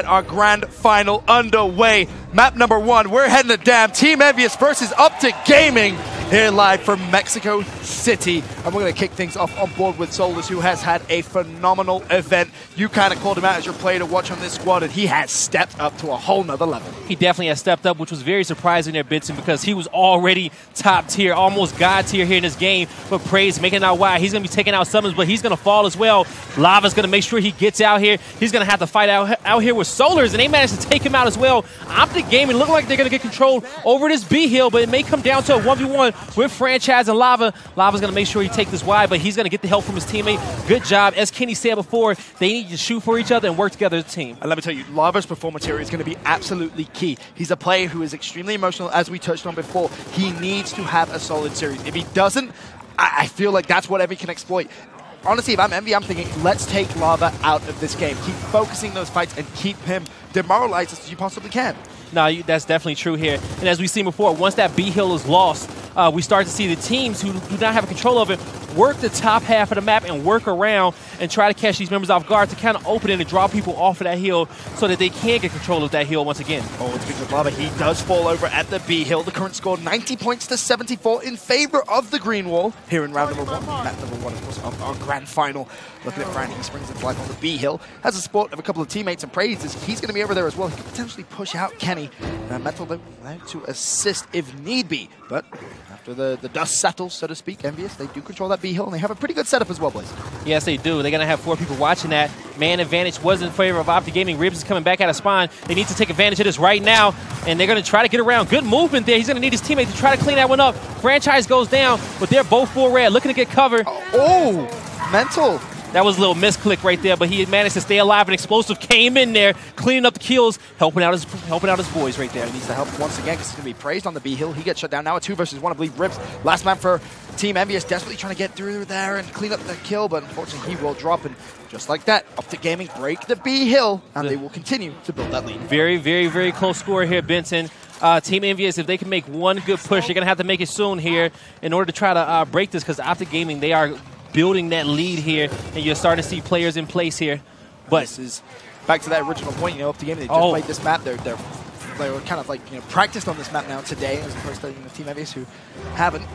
Our grand final underway. Map number 1, we're heading to Dam. Team Envyus versus OpTic Gaming here live from Mexico City. And we're going to kick things off on board with Solus, who has had a phenomenal event. You kind of called him out as your player to watch on this squad, and he has stepped up to a whole nother level. He definitely has stepped up, which was very surprising there, Benson, because he was already top tier, almost god tier here in this game. But Praise making out wide. He's going to be taking out summons, but he's going to fall as well. Lava's going to make sure he gets out here. He's going to have to fight out here with Solars, and they managed to take him out as well. OpTic Gaming look like they're going to get control over this B hill, but it may come down to a 1v1 with Franchise and Lava. Lava's going to make sure he takes this wide, but he's going to get the help from his teammate. Good job. As Kenny said before, they need to shoot for each other and work together as a team. And let me tell you, Lava's performance here is going to be absolutely key. He's a player who is extremely emotional, as we touched on before. He needs to have a solid series. If he doesn't, I feel like that's what Envy can exploit. Honestly, if I'm Envy, I'm thinking, let's take Lava out of this game. Keep focusing those fights and keep him demoralized as you possibly can. No, that's definitely true here. And as we've seen before, once that B hill is lost, we start to see the teams who do not have control of it work the top half of the map and work around and try to catch these members off guard to kind of open it and draw people off of that hill so that they can get control of that hill once again. Oh, and speaking of Lava, he does fall over at the B hill. The current score 90 points to 74 in favor of the green wall here in round number 1. Map number 1, of course, of our grand final. Looking at Fran, he springs into life on the B hill. Has the support of a couple of teammates and praises. He's going to be over there as well. He could potentially push out Kenny. Metal though to assist if need be. But after the dust settles, so to speak, Envyus, they do control that B hill, and they have a pretty good setup as well, Blaze. Yes, they do. They're going to have 4 people watching that. Man advantage was in favor of OpTic Gaming. Ribs is coming back out of spawn. They need to take advantage of this right now, and they're going to try to get around. Good movement there. He's going to need his teammate to try to clean that one up. Franchise goes down, but they're both full red, looking to get cover. Oh, Mental. That was a little misclick right there, but he managed to stay alive, and Explosive came in there, cleaning up the kills, helping out his boys right there. He needs to help once again because he's going to be praised on the B hill. He gets shut down now. A 2 versus 1, I believe. Ribs, last man for Team Envyus, desperately trying to get through there and clean up the kill, but unfortunately he will drop, and just like that, OpTic Gaming break the B hill, and they will continue to build that lead. Very, very, very close score here, Benson. Team Envyus, if they can make one good push, they're going to have to make it soon here in order to try to break this, because OpTic Gaming, they are building that lead here, and you're starting to see players in place here. But this is back to that original point, you know, OpTic Gaming, they just played this map. They were kind of like, you know, practiced on this map now today, as opposed to Team Envyus who haven't.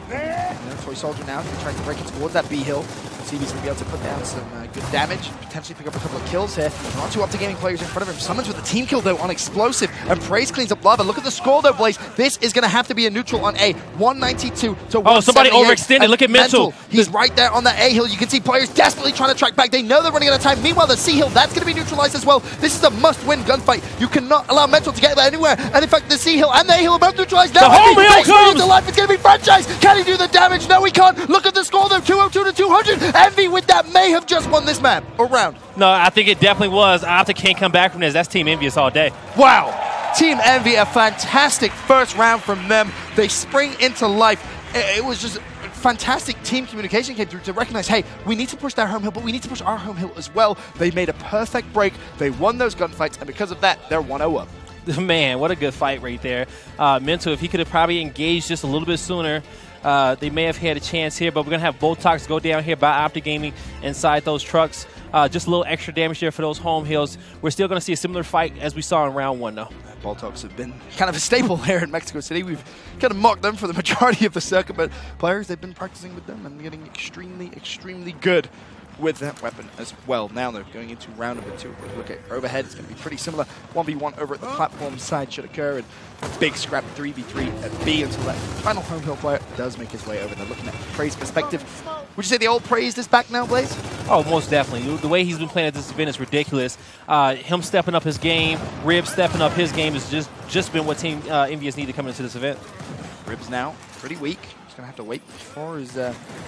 Toy Soldier now trying to break it towards that B hill. See if he's going to be able to put down some good damage, potentially pick up a couple of kills here. There are 2 OpTic Gaming players in front of him. Summons with the team kill, though, on Explosive, and Praise cleans up Lava. Look at the score, though, Blaze. This is going to have to be a neutral on A. 192 to 178. Oh, somebody overextended. Look at Mental. He's right there on the A hill. You can see players desperately trying to track back. They know they're running out of time. Meanwhile, the C hill, that's going to be neutralized as well. This is a must-win gunfight. You cannot allow Mental to get there anywhere. And in fact, the C hill and the A hill are both neutralized. Now, the home hill comes! Life. It's going to be Franchise. Can he do the damage? No, he can't. Look at the score, though. 202 to 200. Envy with that may have just won this map or round. No, I think it definitely was. OpTic can't come back from this. That's Team Envyus all day. Wow. Team Envy, a fantastic first round from them. They spring into life. It was just fantastic team communication came through to recognize, hey, we need to push their home hill, but we need to push our home hill as well. They made a perfect break. They won those gunfights, and because of that, they're 1-0 up. Man, what a good fight right there. Mental, if he could have probably engaged just a little bit sooner, they may have had a chance here, but we're going to have Botox go down here by OpTic Gaming inside those trucks. Just a little extra damage there for those home hills. We're still going to see a similar fight as we saw in round 1, though. Boltox have been kind of a staple here in Mexico City. We've kind of mocked them for the majority of the circuit, but players, they've been practicing with them and getting extremely, extremely good with that weapon as well. Now they're going into round number 2. Look at overhead, it's going to be pretty similar. 1v1 over at the platform side should occur, and a big scrap 3v3 at B until that final home hill player does make his way over. They're looking at Praise perspective. Would you say the old Praise is back now, Blaze? Oh, most definitely. The way he's been playing at this event is ridiculous. Him stepping up his game, Ribs stepping up his game has just been what Team Envyus need to come into this event. Ribs now pretty weak. Going to have to wait for his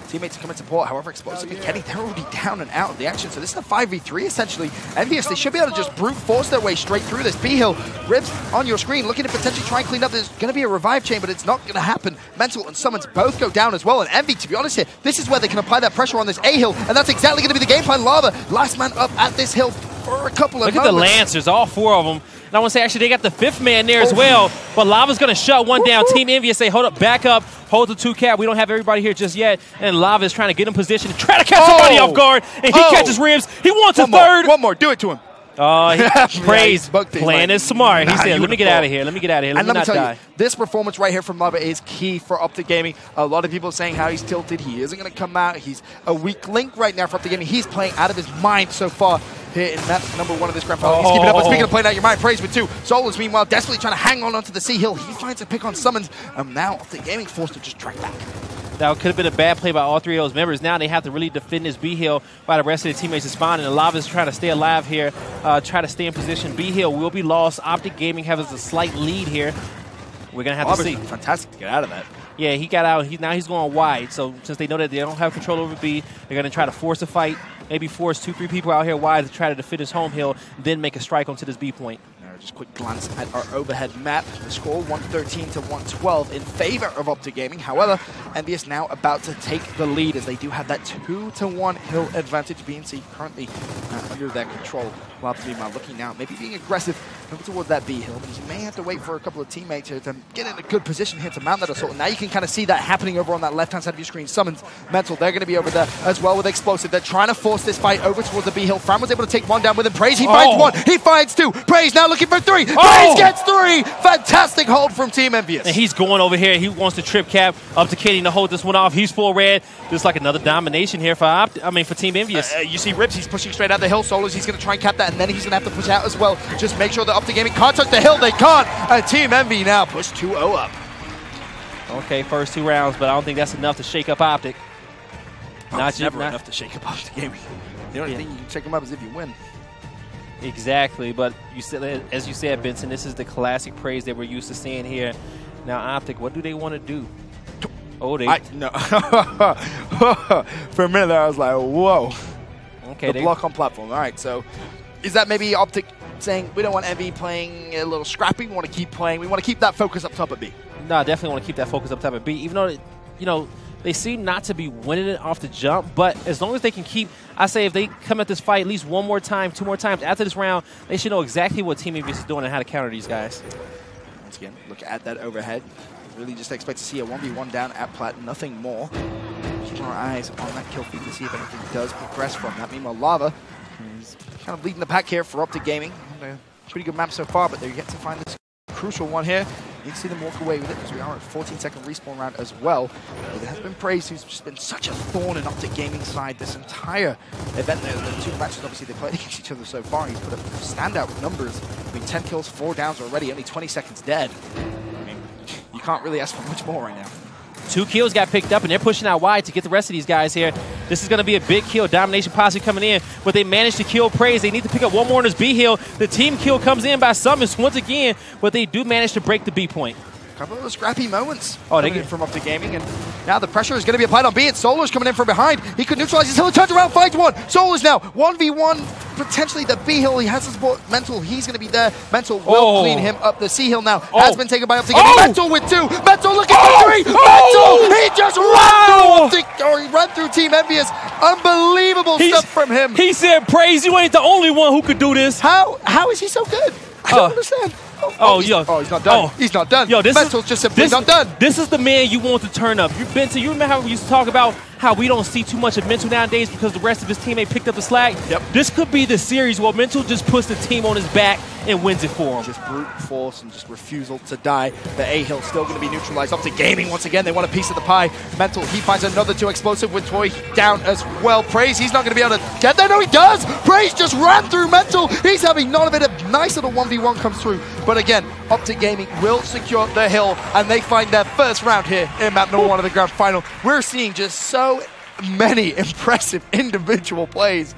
teammates to come in support. However, Explosive and Kenny, they're already down and out of the action. So this is a 5v3 essentially. Envyus, they should be able to just brute force their way straight through this B hill. Ribs on your screen, looking to potentially try and clean up. There's going to be a revive chain, but it's not going to happen. Mental and Summons both go down as well. And Envy, to be honest here, this is where they can apply that pressure on this A hill. And that's exactly going to be the game plan. Lava, last man up at this hill for a couple of moments. Look at the Lancers, all 4 of them. And I want to say, actually, they got the 5th man there as well. But Lava's going to shut one down. Team Envyus say, hold up, back up, hold the 2 cap. We don't have everybody here just yet. And Lava is trying to get in position to try to catch somebody off guard. And he catches Ribs. He wants a third. One more. Do it to him. Oh, praise. Yeah, Playing is smart. He said, let me get out of here. Let me get out of here. Let me not die. This performance right here from Lava is key for OpTic Gaming. A lot of people saying how he's tilted. He isn't going to come out. He's a weak link right now for OpTic Gaming. He's playing out of his mind so far here in map number 1 of this grand final. He's keeping up. But speaking of playing out your mind, praise with 2. Solus, meanwhile, desperately trying to hang on onto the Sea Hill. He finds a pick on summons. And now OpTic Gaming forced to just track back. That could have been a bad play by all 3 of those members. Now they have to really defend this B hill while the rest of the teammates is spawning. And Lava's trying to stay alive here, try to stay in position. B hill will be lost. OpTic Gaming has a slight lead here. We're going to have to see. Fantastic to get out of that. Yeah, he got out. Now he's going wide. So since they know that they don't have control over B, they're going to try to force a fight. Maybe force 2-3 people out here wide to try to defend his home hill, then make a strike onto this B point. Just a quick glance at our overhead map. The score 113 to 112 in favor of OpTic Gaming. However, Envyus now about to take the lead as they do have that 2-1 hill advantage. BNC currently under their control. Lava meanwhile looking now, maybe being aggressive over towards that B hill, but he may have to wait for a couple of teammates here to get in a good position here to mount that assault. Now you can kind of see that happening over on that left-hand side of your screen. Summons, Mental, they're going to be over there as well with Explosive. They're trying to force this fight over towards the B hill. Fran was able to take 1 down with him. Praise, he finds 1, he finds 2. Praise now looking for 3. Praise gets 3. Fantastic hold from Team Envyus. And he's going over here. He wants to trip cap. OpTic Gaming to hold this one off. He's full red. There's like another domination here for Team Envyus. You see Ribs, he's pushing straight out the hill. Solos, he's going to try and cap that, and then he's going to have to push out as well. Just make sure that OpTic Gaming can't touch the hill. They can't. And Team Envy now push 2-0 up. Okay, first 2 rounds, but I don't think that's enough to shake up OpTic. Not enough to shake up OpTic Gaming. The only thing you can shake them up is if you win. Exactly, but you said, as you said, Benson, this is the classic praise that we're used to seeing here. Now, OpTic, what do they want to do? Oh, no. For a minute there, I was like, whoa. Okay, the block on platform. All right, so is that maybe OpTic saying we don't want Envy playing a little scrappy? We want to keep playing. We want to keep that focus up top at B. No, definitely want to keep that focus up top at B, even though, they seem not to be winning it off the jump, but as long as they can keep, I say if they come at this fight at least 1 more time, 2 more times after this round, they should know exactly what Team Envyus is doing and how to counter these guys. Once again, look at that overhead. Really just expect to see a 1v1 down at plat, nothing more. Keep our eyes on that kill feed to see if anything does progress from that. Meanwhile, Lava is kind of leading the pack here for OpTic Gaming. Pretty good map so far, but they're yet to find this crucial one here. You can see them walk away with it because we are at 14-second respawn round as well. But there has been Praise, who's just been such a thorn in OpTic Gaming side this entire event. The 2 matches, obviously, they played against each other so far. He's put up standout numbers. I mean, 10 kills, 4 downs already, only 20 seconds dead. I mean, you can't really ask for much more right now. 2 kills got picked up, and they're pushing out wide to get the rest of these guys here. This is going to be a big kill. Domination posse coming in, but they managed to kill Praise. They need to pick up 1 more on this B hill. The team kill comes in by Summons once again, but they do manage to break the B point. A couple of scrappy moments they get from OpTic Gaming, and now the pressure is going to be applied on B. It's Solar's coming in from behind. He could neutralize his hill, turns around, finds 1. Solar's now 1v1, potentially the B hill. He has to support Mental. He's going to be there. Mental will clean him up. The C hill now has been taken by OpTic Gaming. Mental with 2. Mental looking for 3. Mental! He just ran through Team Envyus. Unbelievable stuff from him. He said, Praise, you ain't the only one who could do this. How is he so good? I don't understand. He's not done. He's not done. Mental's just simply not done. This is the man you want to turn up. Benson, you remember how we used to talk about how we don't see too much of Mental nowadays because the rest of his teammate picked up the slack? Yep. This could be the series where Mental just puts the team on his back and wins it for him. Just brute force and just refusal to die. The A hill still going to be neutralized. OpTic Gaming once again. They want a piece of the pie. Mental, he finds another 2 explosive with Toy down as well. Praise, he's not going to be able to get there. No, he does. Praise just ran through Mental. He's having none of it. A nice little 1v1 comes through. But again, OpTic Gaming will secure the hill, and they find their first round here in map number 1 of the grand final. We're seeing just so many impressive individual plays.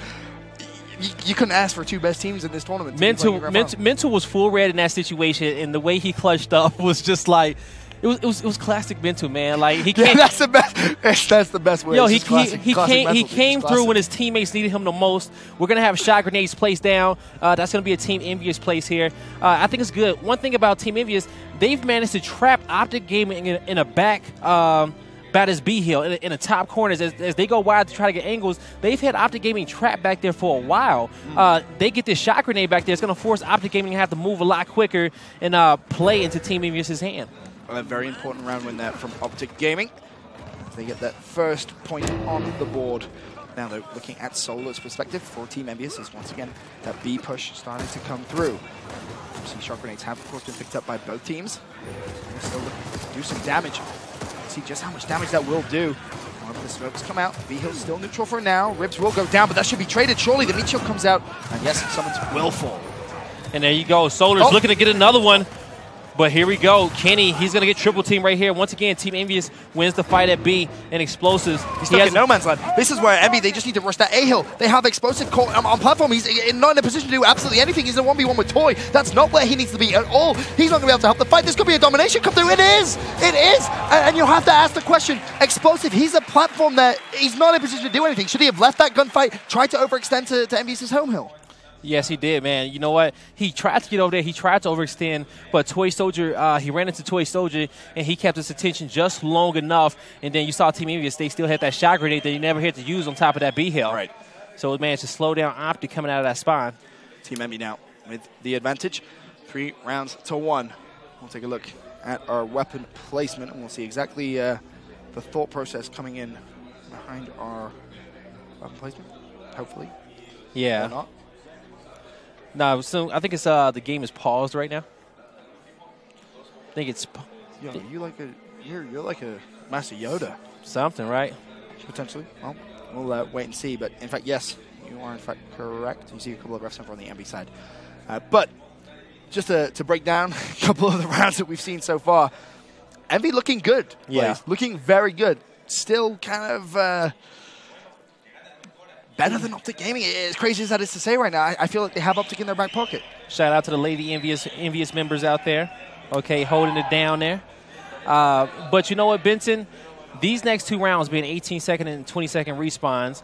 You couldn't ask for 2 best teams in this tournament. Mental was full red in that situation, and the way he clutched up was just like it was classic Mental, man. Like he came, that's the best. That's the best way. Yo, he came through when his teammates needed him the most. We're gonna have shot grenades placed down. That's gonna be a Team Envyus place here. I think it's good. One thing about Team Envyus, they've managed to trap OpTic Gaming in a back. About his B hill in the top corners as they go wide to try to get angles. They've had OpTic Gaming trapped back there for a while. They get this shot grenade back there. It's going to force OpTic Gaming to have to move a lot quicker and play into Team Envyus' hand. A very important round win there from OpTic Gaming. They get that first point on the board. Now they're looking at Solar's perspective for Team Envyus is once again that B push starting to come through. Some shock grenades have, of course, been picked up by both teams. They're still looking to do some damage. See just how much damage that will do. However, the smokes come out. B-Hill's still neutral for now. Ribs will go down, but that should be traded. Surely the meat shield comes out. And yes, someone's will fall. And there you go. Solar's looking to get another one. But here we go. Kenny, he's going to get triple team right here. Once again, Team Envyus wins the fight at B and Explosives. He's stuck in no man's land. This is where Envy, they just need to rush that A-Hill. They have Explosive caught on platform. He's not in a position to do absolutely anything. He's in a 1v1 with Toy. That's not where he needs to be at all. He's not going to be able to help the fight. This could be a domination come through. It is. It is. And you'll have to ask the question, Explosive, he's a platform that he's not in a position to do anything. Should he have left that gunfight, tried to overextend to Envyus' home hill? Yes, he did, man. You know what? He tried to get over there. He tried to overextend, but Toy Soldier, he ran into Toy Soldier, and he kept his attention just long enough. And then you saw Team Envyus, they still had that shot grenade that you never had to use on top of that B-Hill. Right. So it managed to slow down OpTic coming out of that spawn. Team Envy now with the advantage. 3 rounds to 1. We'll take a look at our weapon placement, and we'll see exactly the thought process coming in behind our weapon placement, hopefully. Yeah. Or not. No, so I think it's the game is paused right now. I think it's. Yo, you're like a Master Yoda. Something, right? Potentially. Well, we'll wait and see. But in fact, yes, you are in fact correct. You see a couple of refs over on the Envy side. But just to break down a couple of the rounds that we've seen so far, Envy looking good. Yeah, looking very good. Still kind of. Better than OpTic Gaming, as crazy as that is to say right now. I feel like they have OpTic in their back pocket. Shout out to the Lady Envyus members out there. Okay, holding it down there. But you know what, Benson? These next 2 rounds being 18-second and 20-second respawns,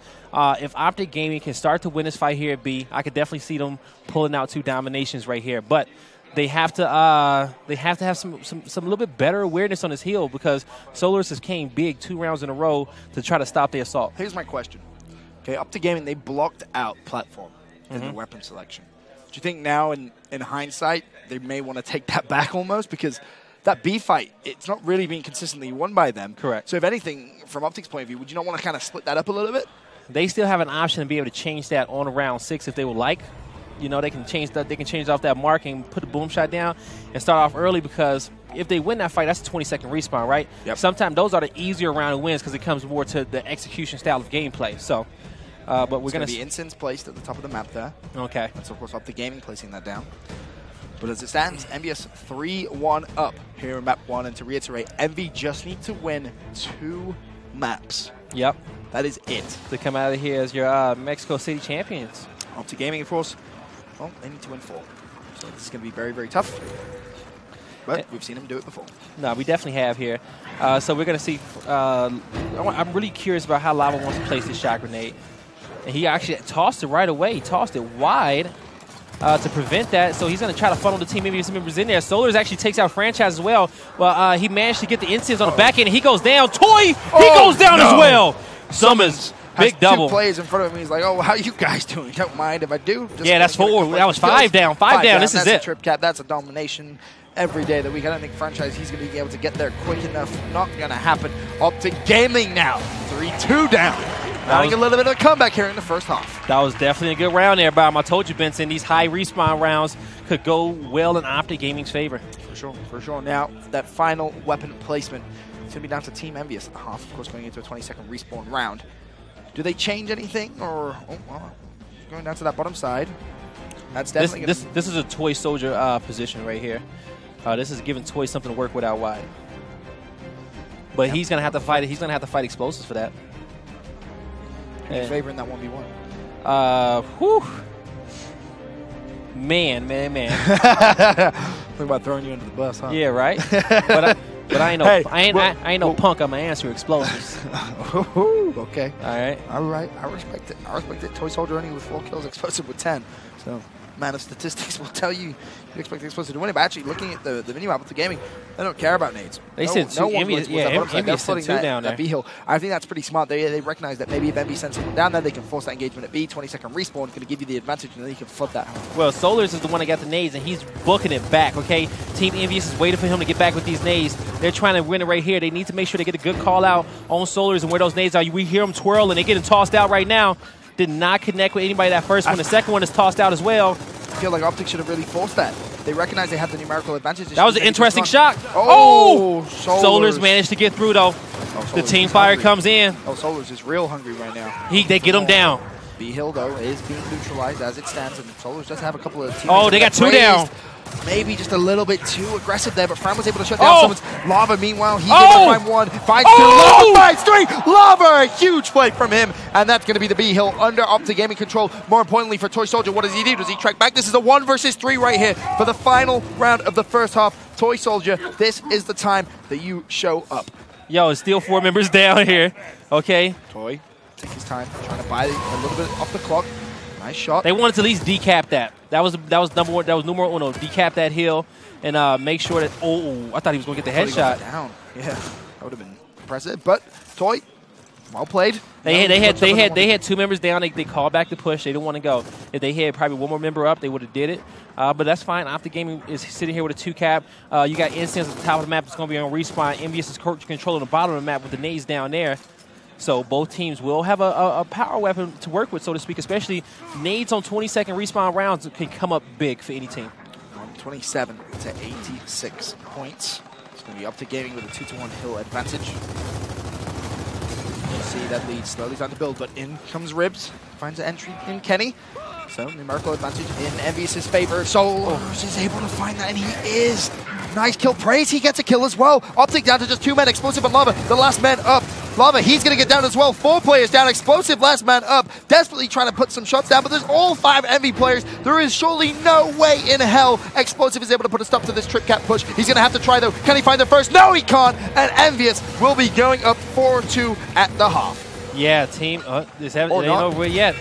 if OpTic Gaming can start to win this fight here at B, I could definitely see them pulling out 2 dominations right here. But they have to have some little bit better awareness on this hill because Solaris has came big 2 rounds in a row to try to stop the assault. Here's my question. Okay, OpTic Gaming, they blocked out platform in their weapon selection. Do you think now, in hindsight, they may want to take that back almost? Because that B fight, it's not really being consistently won by them. Correct. So if anything, from OpTic's point of view, would you not want to kind of split that up a little bit? They still have an option to be able to change that on round 6 if they would like. You know, they can change that. They can change off that mark and put the boom shot down and start off early because if they win that fight, that's a 20-second respawn, right? Yep. Sometimes those are the easier round wins because it comes more to the execution style of gameplay. So. But we're going to be Incense placed at the top of the map there. Okay. That's, of course, OpTic Gaming placing that down. But as it stands, Envyus 3-1 up here in map 1. And to reiterate, Envy just need to win 2 maps. Yep. That is it. To come out of here as your Mexico City champions. OpTic Gaming, of course, well, they need to win 4. So this is going to be very, very tough. But we've seen them do it before. No, we definitely have here. So we're going to see. I'm really curious about how Lava wants to place this shot grenade. And he actually tossed it right away. He tossed it wide to prevent that. So he's going to try to funnel the Team Envyus members in there. Solars actually takes out Franchise as well. Well, he managed to get the incense on the back end. And he goes down. Toy, he goes down as well. Summons. Big double. 2 players in front of me. He's like, oh, how you guys doing? Don't mind if I do. Just yeah, that's 4. That was 5 down. 5 down. This is it. That's a trip cap. That's a domination. Every day of the week. I don't think Franchise, he's going to be able to get there quick enough. Not going to happen. OpTic Gaming now. 3-2 down. Having a little bit of a comeback here in the first half. That was definitely a good round there, Bob. I told you, Benson, these high respawn rounds could go well in OpTic Gaming's favor. For sure, for sure. Now, that final weapon placement, it's going to be down to Team Envyus at the half, of course, going into a 20-second respawn round. Do they change anything, or going down to that bottom side? That's definitely this is a Toy Soldier position right here. This is giving Toy something to work with out wide. But he's going to have to fight it. He's going to have to fight Explosives for that. Any favor in that 1v1? Whew. Man. Think about throwing you under the bus, huh? Yeah, right. but I ain't no, I ain't no punk. I'm gonna answer Explosives. Okay. All right. I respect it. Toy Soldier only with 4 kills, Explosive with 10. So man of statistics will tell you you expect the Explosive to win it. But actually, looking at the mini-map of the gaming, they don't care about nades. They said two. Envyus, yeah, Envyus sent two down there. That B hill. I think that's pretty smart. They recognize that maybe if Envy sends someone down there, they can force that engagement at B. 20-second respawn, going to give you the advantage, and then you can flood that home. Well, Solars is the one that got the nades, and he's booking it back, okay? Team Envyus is waiting for him to get back with these nades. They're trying to win it right here. They need to make sure they get a good call out on Solars and where those nades are. We hear them twirl, and they're getting tossed out right now. Did not connect with anybody that first one. The second one is tossed out as well. I feel like OpTic should have really forced that. They recognize they have the numerical advantage. That was an interesting shot. Oh! Solars managed to get through, though. The team fire comes in. Oh, Solars is real hungry right now. They get him down. B-Hill, though, is being neutralized as it stands, and Solars does have a couple of teammates. Oh, they got two down. Maybe just a little bit too aggressive there, but Fran was able to shut down someone's Lava. Meanwhile, he's able to find one, finds two, Lava finds three, Lava, a huge play from him, and that's going to be the B-Hill under OpTic Gaming control. More importantly for Toy Soldier, what does he do? Does he track back? This is a 1 versus 3 right here for the final round of the first half. Toy Soldier, this is the time that you show up. Yo, it's still 4 members down here, okay? Toy, take his time, trying to buy a little bit off the clock. Nice shot. They wanted to at least decap that. That was number one. That was numero uno. Decap that hill and make sure that. Oh, I thought he was going to get the headshot. Down. Yeah, that would have been impressive. But Toy, well played. They had 2 members down. They called back the push. They didn't want to go. If they had probably 1 more member up, they would have did it. But that's fine. OpTic Gaming is sitting here with a 2 cap. You got Incense at the top of the map. It's going to be on respawn. Envyus is controlling the bottom of the map with the nades down there. So both teams will have a power weapon to work with, so to speak, especially nades on 20-second respawn rounds can come up big for any team. 127 to 86 points. It's going to be OpTic Gaming with a 2-1 hill advantage. You see that lead slowly starting to build, but in comes Ribs. Finds an entry in Kenny. So numerical advantage in Envyus' favor. Solars is able to find that, and he is. Nice kill. Praise, he gets a kill as well. OpTic down to just 2 men. Explosive and Lava, the last man up. Lava, he's going to get down as well. 4 players down. Explosive, last man up. Desperately trying to put some shots down, but there's all 5 Envy players. There is surely no way in hell Explosive is able to put a stop to this trick cap push. He's going to have to try, though. Can he find the first? No, he can't. And Envyus will be going up 4-2 at the half. Yeah, team. It ain't over with yet.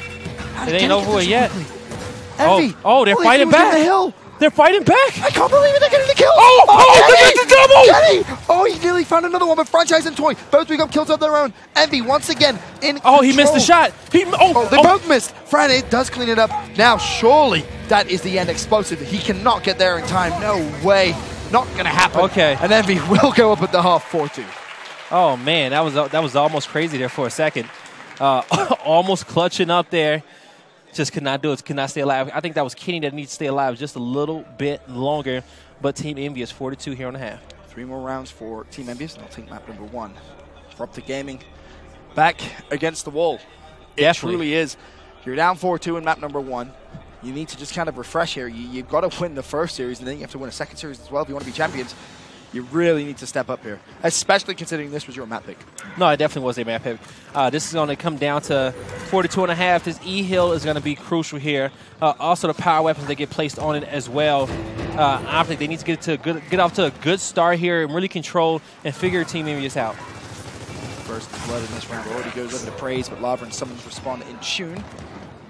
It ain't over with yet. Envy. Oh, they're fighting back. The hill. They're fighting back. I can't believe it. They're getting the kill. They get the double. Kenny. Oh, he nearly found another one, but Franchise and Toy both pick up kills of their own. Envy once again in control. He missed the shot. They both missed. Fran, it does clean it up. Now, surely that is the end. Explosive. He cannot get there in time. No way. Not going to happen. Okay. And Envy will go up at the half 4-2. Oh, man. That was almost crazy there for a second. Almost clutching up there. Just could not do it, could not stay alive. I think that was Kenny that needs to stay alive just a little bit longer. But Team Envyus 4-2 here on the half. 3 more rounds for Team Envyus, and I'll take map number 1. For OpTic Gaming, back against the wall. It truly is. You're down 4-2 in map number 1. You need to just kind of refresh here. You've got to win the first series, and then you have to win a second series as well if you want to be champions. You really need to step up here, especially considering this was your map pick. No, it definitely was a map pick. This is going to come down to 42.5. This E-Hill is going to be crucial here. Also, the power weapons that get placed on it as well. OpTic, they need to get off to a good start here and really control and figure Team Envyus out. First blood in this round already goes over to Praise, but Lava and Summons respond in tune.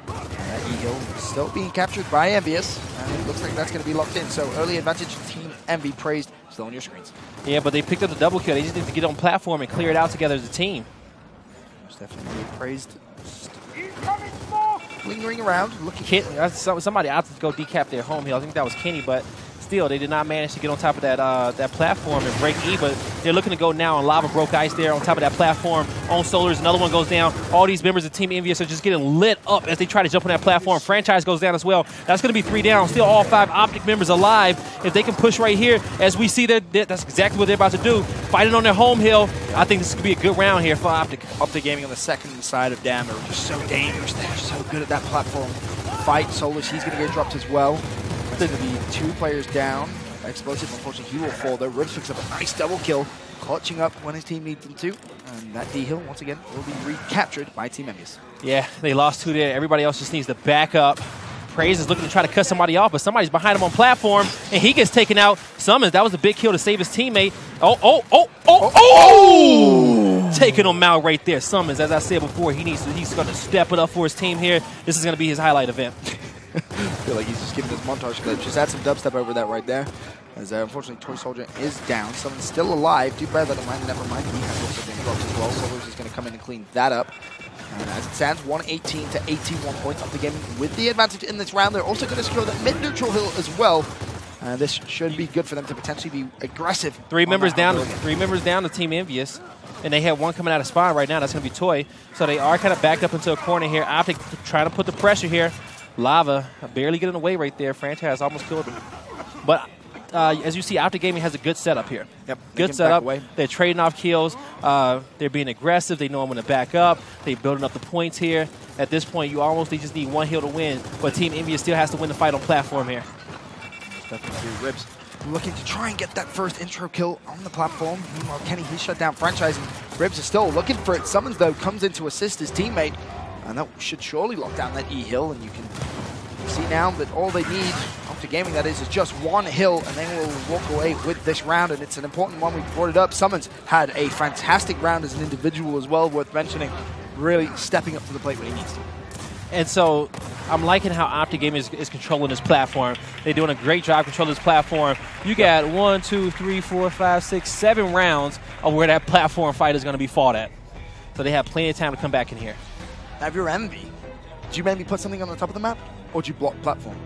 That E-Hill still being captured by Envyus, and it looks like that's going to be locked in. So early advantage, Team Envy. Praised still on your screens. Yeah, but they picked up the double kill. They just need to get on platform and clear it out together as a team. Most definitely Praised. Lingering around, looking. Somebody opted to go decap their home hill. I think that was Kenny, but still, they did not manage to get on top of that platform and break E, but they're looking to go now, and Lava broke ice there on top of that platform. On Solars, another one goes down. All these members of Team Envyus are just getting lit up as they try to jump on that platform. Franchise goes down as well. That's going to be 3 down. Still all 5 OpTic members alive. If they can push right here, as we see that's exactly what they're about to do. Fighting on their home hill. I think this could be a good round here for OpTic. OpTic Gaming on the second side of Dam are just so dangerous. They're so good at that platform. Fight Solars, he's going to get dropped as well. There's going to be 2 players down. Explosive, unfortunately, he will fall though. Ribs picks up a nice double kill, clutching up when his team needs them to. And that D-Hill, once again, will be recaptured by Team Envyus. Yeah, they lost 2 there. Everybody else just needs to back up. Praise is looking to try to cut somebody off, but somebody's behind him on platform, and he gets taken out. Summons, that was a big kill to save his teammate. Taking him out right there. Summons, as I said before, he's going to step it up for his team here. This is going to be his highlight event. feel like he's just giving this montage clip. Just add some dubstep over that right there. As unfortunately, Toy Soldier is down. Someone's still alive. Do better than mine. Never mind. He has also been dropped as well. Soldiers is going to come in and clean that up. And as it stands, 118 to 81 points OpTic Gaming with the advantage in this round. They're also going to secure that mid-neutral hill as well. This should be good for them to potentially be aggressive. Three members down to Team Envyus. And they have one coming out of spawn right now. That's going to be Toy. So they are kind of backed up into a corner here. OpTic trying to put the pressure here. Lava barely getting away right there. Franchise almost killed him. But as you see, OpTic Gaming has a good setup here. Yep, good setup. They're trading off kills. They're being aggressive. They know I'm going to back up. They're building up the points here. At this point, you almost just need one heal to win. But Team Envyus still has to win the fight on platform here. Ribs looking to try and get that first intro kill on the platform. Meanwhile, Kenny, he's shut down Franchise, and Ribs is still looking for it. Summons, though, comes in to assist his teammate, and that should surely lock down that E-hill, and you can see now that all they need, OpTic Gaming that is just one hill, and they will walk away with this round, and it's an important one. We brought it up. Summons had a fantastic round as an individual as well, worth mentioning, really stepping up to the plate when he needs to. And so I'm liking how OpTic Gaming is controlling this platform. They're doing a great job controlling this platform. You got 1, 2, 3, 4, 5, 6, 7 rounds of where that platform fight is going to be fought at. So they have plenty of time to come back in here. Now, if you're Envy, do you maybe put something on the top of the map, or do you block platform?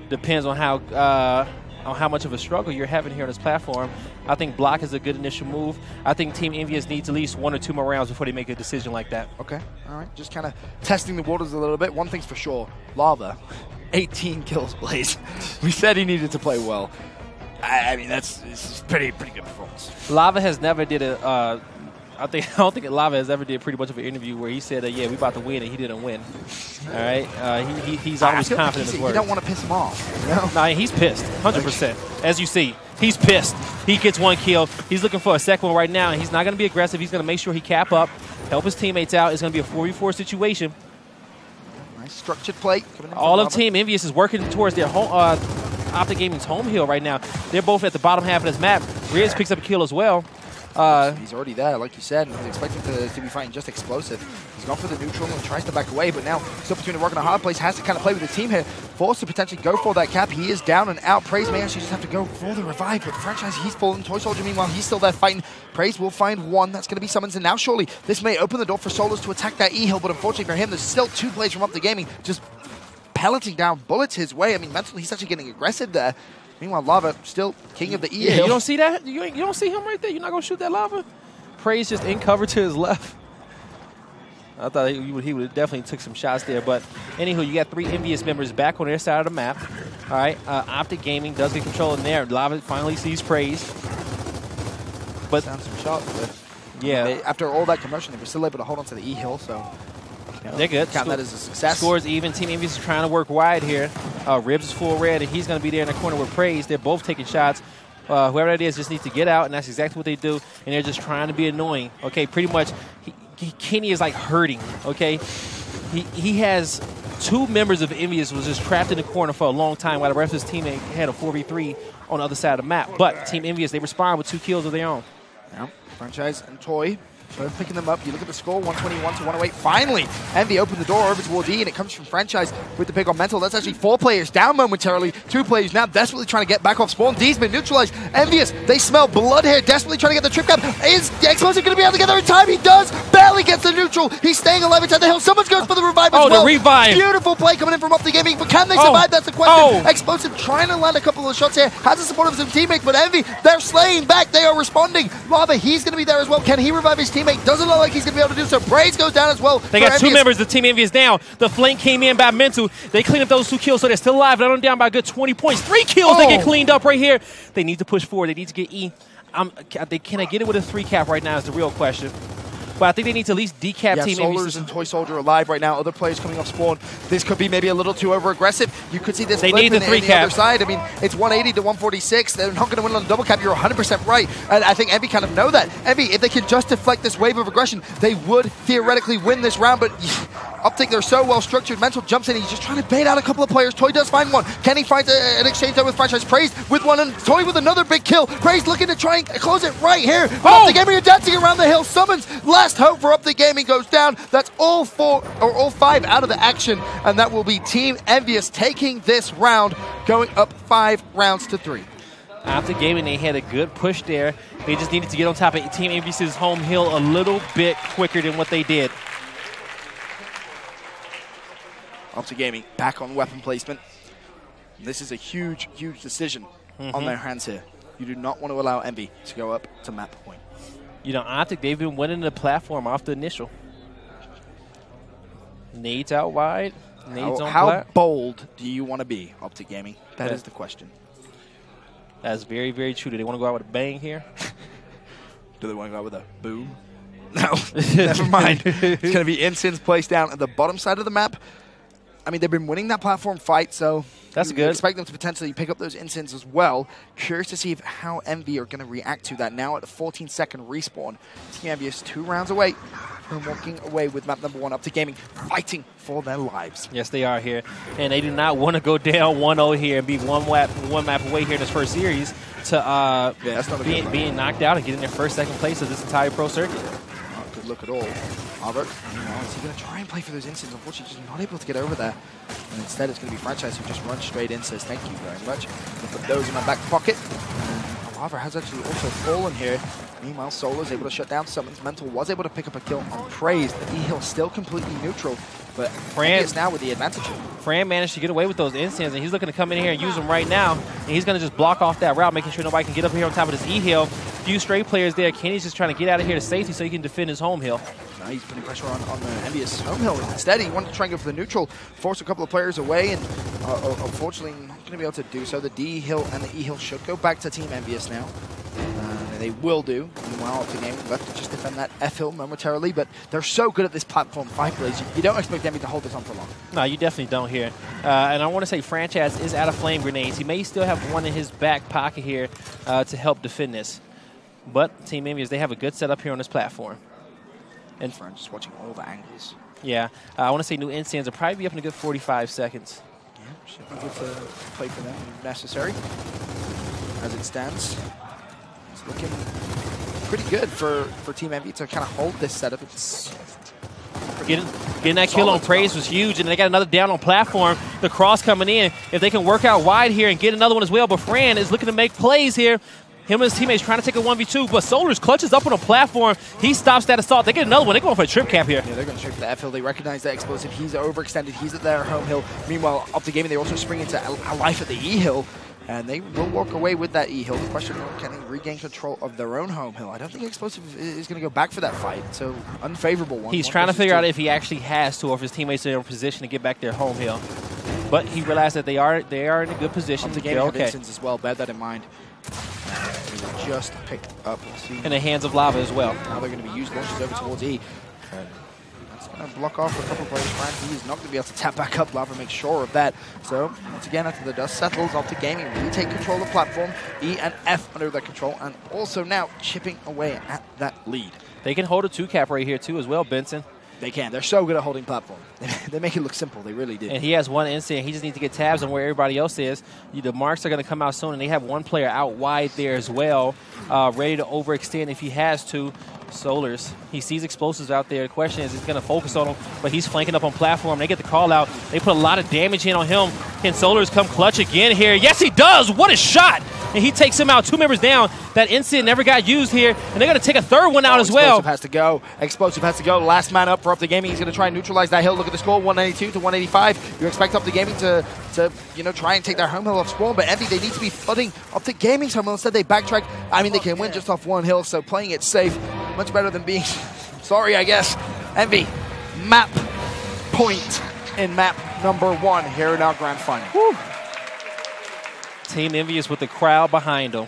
Depends on how much of a struggle you're having here on this platform. I think block is a good initial move. I think Team Envyus needs at least 1 or 2 more rounds before they make a decision like that. Okay, all right. Just kind of testing the waters a little bit. One thing's for sure, Lava, 18 kills, Blaze. We said he needed to play well. I mean, it's pretty good performance. Lava has never did a... I don't think Lava has ever did pretty much of an interview where he said, yeah, we about to win, and he didn't win. All right? He's always confident in his words. You don't want to piss him off. You know? Nah, he's pissed, 100%. As you see, he's pissed. He gets 1 kill. He's looking for a second one right now, and he's not going to be aggressive. He's going to make sure he cap up, help his teammates out. It's going to be a 4v4 situation. Nice structured play. All of Team Envyus is working towards their home, OpTic Gaming's home hill right now. They're both at the bottom half of this map. Riz picks up a kill as well. He's already there, like you said, and he's expecting to be fighting just explosive. He's gone for the neutral and tries to back away, but now still between a rock and a hard place, has to kind of play with the team here, forced to potentially go for that cap. He is down and out. Praise may actually just have to go for the revive, but Franchise, he's fallen. Toy Soldier, meanwhile, he's still there fighting. Praise will find one. That's going to be Summons, and now surely this may open the door for Solus to attack that E-hill, but unfortunately for him, there's still 2 players from OpTic Gaming just pelleting down bullets his way. I mean, mentally, he's actually getting aggressive there. Meanwhile, Lava still king of the E-hill. Yeah, you don't see that? You don't see him right there? You're not going to shoot that Lava? Praise just in cover to his left. I thought he would have definitely took some shots there. But anywho, you got 3 Envyus members back on their side of the map. All right, OpTic Gaming does get control in there. Lava finally sees Praise. But sounds some shots, but yeah, after all that commotion, they were still able to hold on to the E-hill, so they're good. Count that as a success. Scores even. Team Envyus is trying to work wide here. Ribs is full red, and he's going to be there in the corner with Praise. They're both taking shots. Whoever that is just needs to get out, and that's exactly what they do. And they're just trying to be annoying. Okay, pretty much, Kenny is like hurting. Okay, he has 2 members of Envyus was just trapped in the corner for a long time while the rest of his teammate had a 4v3 on the other side of the map. But Team Envyus, they respond with 2 kills of their own. Yeah, Franchise and Toy both picking them up. You look at the score, 121 to 108. Finally, Envy opened the door over towards E, and it comes from Franchise with the pick on Mental. That's actually 4 players down momentarily. 2 players now desperately trying to get back off spawn. D's been neutralized. Envyus, they smell blood here, desperately trying to get the trip cap. Is Explosive going to be able to get there in time? He does. Barely gets the neutral. He's staying alive inside the hill. Someone goes for the revive as well. Oh, the revive. Beautiful play coming in from OpTic Gaming, but can they survive? That's the question. Explosive trying to land a couple of shots here. Has the support of some teammates, but Envy, they're slaying back. They are responding. Lava, he's going to be there as well. Can he revive his teammate? Doesn't look like he's going to be able to do so. Praise goes down as well. They got 2 members of Team Envyus down. The flank came in by Mental. They cleaned up those 2 kills, so they're still alive. They're down by a good 20 points. 3 kills they get cleaned up right here. They need to push forward. They need to get E. Can I get it with a 3 cap right now is the real question. But I think they need to at least decap Team Envyus and Toy Soldier alive right now. Other players coming off spawn. This could be maybe a little too over-aggressive. You could see this flip in the other side. I mean, it's 180 to 146. They're not going to win on the double cap. You're 100% right. And I think Envy kind of know that. Envy, if they can just deflect this wave of aggression, they would theoretically win this round. But OpTic, they're so well structured. Mental jumps in, he's just trying to bait out a couple of players. Toy does find one. Kenny finds an exchange there with Franchise. Praise with one, and Toy with another big kill. Praise looking to try and close it right here. OpTic Gaming are dancing around the hill. Summons last hope for OpTic Gaming goes down. That's all 5 out of the action, and that will be Team Envyus taking this round, going up 5 rounds to 3. OpTic Gaming, they had a good push there. They just needed to get on top of Team Envyus' home hill a little bit quicker than what they did. OpTic Gaming back on weapon placement. This is a huge, huge decision on their hands here. You do not want to allow Envy to go up to map point. You know, OpTic, they've been winning the platform off the initial. Nades out wide. Nades on how plat. bold do you want to be, OpTic Gaming? That is the question. That's very, very true. Do they want to go out with a bang here? Do they want to go out with a boom? No, never mind. It's going to be Insins placed down at the bottom side of the map. I mean, they've been winning that platform fight, so that's good. Expect them to potentially pick up those Insins as well. Curious to see how Envy are going to react to that now at the 14-second respawn. Team Envy is 2 rounds away from walking away with map number 1 OpTic Gaming, fighting for their lives. Yes, they are here. And they do not want to go down 1-0 here and be one map away here in this first series to being knocked out and getting their first, second place of this entire pro circuit. Not a good look at all. Albert, is he going to try and play for those Insins? Unfortunately, just not able to get over there. And instead, it's going to be Franchise who just runs straight in, says thank you very much. I'll put those in my back pocket. Lava has actually also fallen here. Meanwhile, Solar's able to shut down Summons. Mental was able to pick up a kill on Praise. The E-Hill still completely neutral, but Fran is now with the advantage. Fran managed to get away with those Insins, and he's looking to come in here and use them right now. And he's going to just block off that route, making sure nobody can get up here on top of this E-Hill. Few straight players there. Kenny's just trying to get out of here to safety so he can defend his home hill. Now he's putting pressure on the Envyus home hill. Instead, he wanted to try and go for the neutral, force a couple of players away, and unfortunately not going to be able to do so. The D-Hill and the E-Hill should go back to Team Envyus now. They will do. Meanwhile, OpTic Gaming left to just defend that F-Hill momentarily, but they're so good at this platform fight plays. You don't expect Envy to hold this on for long. No, you definitely don't here. And I want to say Franchise is out of flame grenades. He may still have one in his back pocket here to help defend this. But Team Envyus, they have a good setup here on this platform. And Fran just watching all the angles. Yeah. I want to say new Insins will probably be up in a good 45 seconds. Yeah, should be good to play for them if necessary. As it stands, it's looking pretty good for Team Envy to kind of hold this setup. It's Getting that kill on Praise was huge, and they got another down on platform. The cross coming in. If they can work out wide here and get another one as well, but Fran is looking to make plays here. Him and his teammates trying to take a 1v2, but Solar's clutches up on a platform. He stops that assault. They get another one. They're going for a trip cap here. Yeah, they're going straight for the F-Hill. They recognize that explosive. He's overextended. He's at their home hill. Meanwhile, OpTic Gaming, they also spring into a life at the E-Hill, and they will walk away with that E-Hill. The question is, can they regain control of their own home hill? I don't think Explosive is going to go back for that fight, so unfavorable one. He's trying to figure out if he actually has to, or if his teammates are in a position to get back their home hill. But he realized that they are in a good position to get okay. As well, bear that in mind. Just picked up in the hands of Lava as well. Now they're going to be used launches over towards E. That's going to block off a couple of players. Fran, he is not going to be able to tap back up. Lava makes sure of that. So once again, after the dust settles, OpTic Gaming retake control of the platform. E and F under their control, and also now chipping away at that lead. They can hold a 2-cap right here too as well, Benson. They can. They're so good at holding platform. They make it look simple. They really do. And he has one instant. He just needs to get tabs on where everybody else is. The marks are going to come out soon, and they have one player out wide there as well, ready to overextend if he has to. Solars, he sees explosives out there. The question is, he's going to focus on them, but he's flanking up on platform. They get the call out. They put a lot of damage in on him. Can Solars come clutch again here? Yes, he does. What a shot. And he takes him out. 2 members down. That instant never got used here, and they're going to take a third one out as well. Explosive has to go. Explosive has to go. Last man up for OpTic Gaming. He's going to try and neutralize that hill. Look at the score, 192 to 185. You expect OpTic Gaming to try and take their home hill off spawn, but Envy, they need to be flooding OpTic Gaming's home hill. Instead, they backtrack. I mean, they can win just off one hill, so playing it safe, much better than being sorry, I guess. Envy, map point in map number 1 here in our grand final. Woo. Team Envyus with the crowd behind them.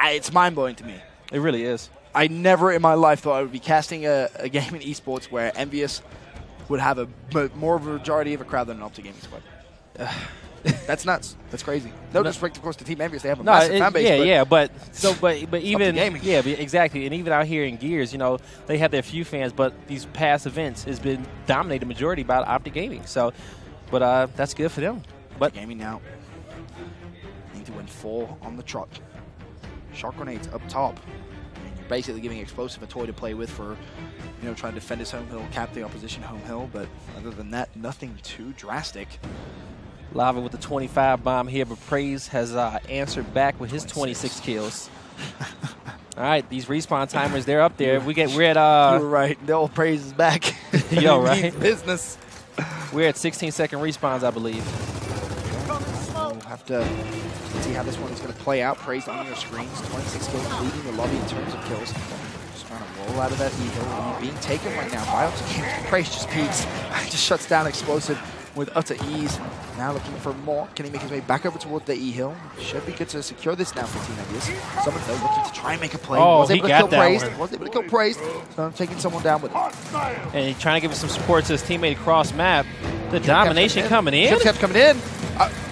It's mind-blowing to me. It really is. I never in my life thought I would be casting a game in esports where Envyus would have more of a majority of a crowd than an OpTic Gaming squad. That's nuts. That's crazy. No disrespect, of course, to Team Envyus. They have a massive fan base. But even exactly. And even out here in Gears, you know, they have their few fans, but these past events has been dominated majority by OpTic Gaming. So, but that's good for them. But Gaming now need to win 4 on the trot. Shock grenades up top. And you're basically giving Explosive a toy to play with for, you know, trying to defend his home hill, cap the opposition home hill. But other than that, nothing too drastic. Lava with the 25 bomb here, but Praise has answered back with his 26 kills. All right, these respawn timers, they're up there. We're at you were right. The old Praise is back. Yo, right? Business. We're at 16-second respawns, I believe. We'll have to see how this one is going to play out. Praise on your screens. 26 kills, leading the lobby in terms of kills. Just trying to roll out of that E-hill. Being taken right now by OpTic. Praise just peeks. Just shuts down Explosive with utter ease. Now looking for more. Can he make his way back over towards the E-hill? Should be good to secure this now for Team Envyus. Someone though looking to try and make a play. Oh, was able to kill Praise. One. Was able to kill Praise. So I'm taking someone down with him. And he's trying to give some support to his teammate across map. The domination coming in. Kept coming in.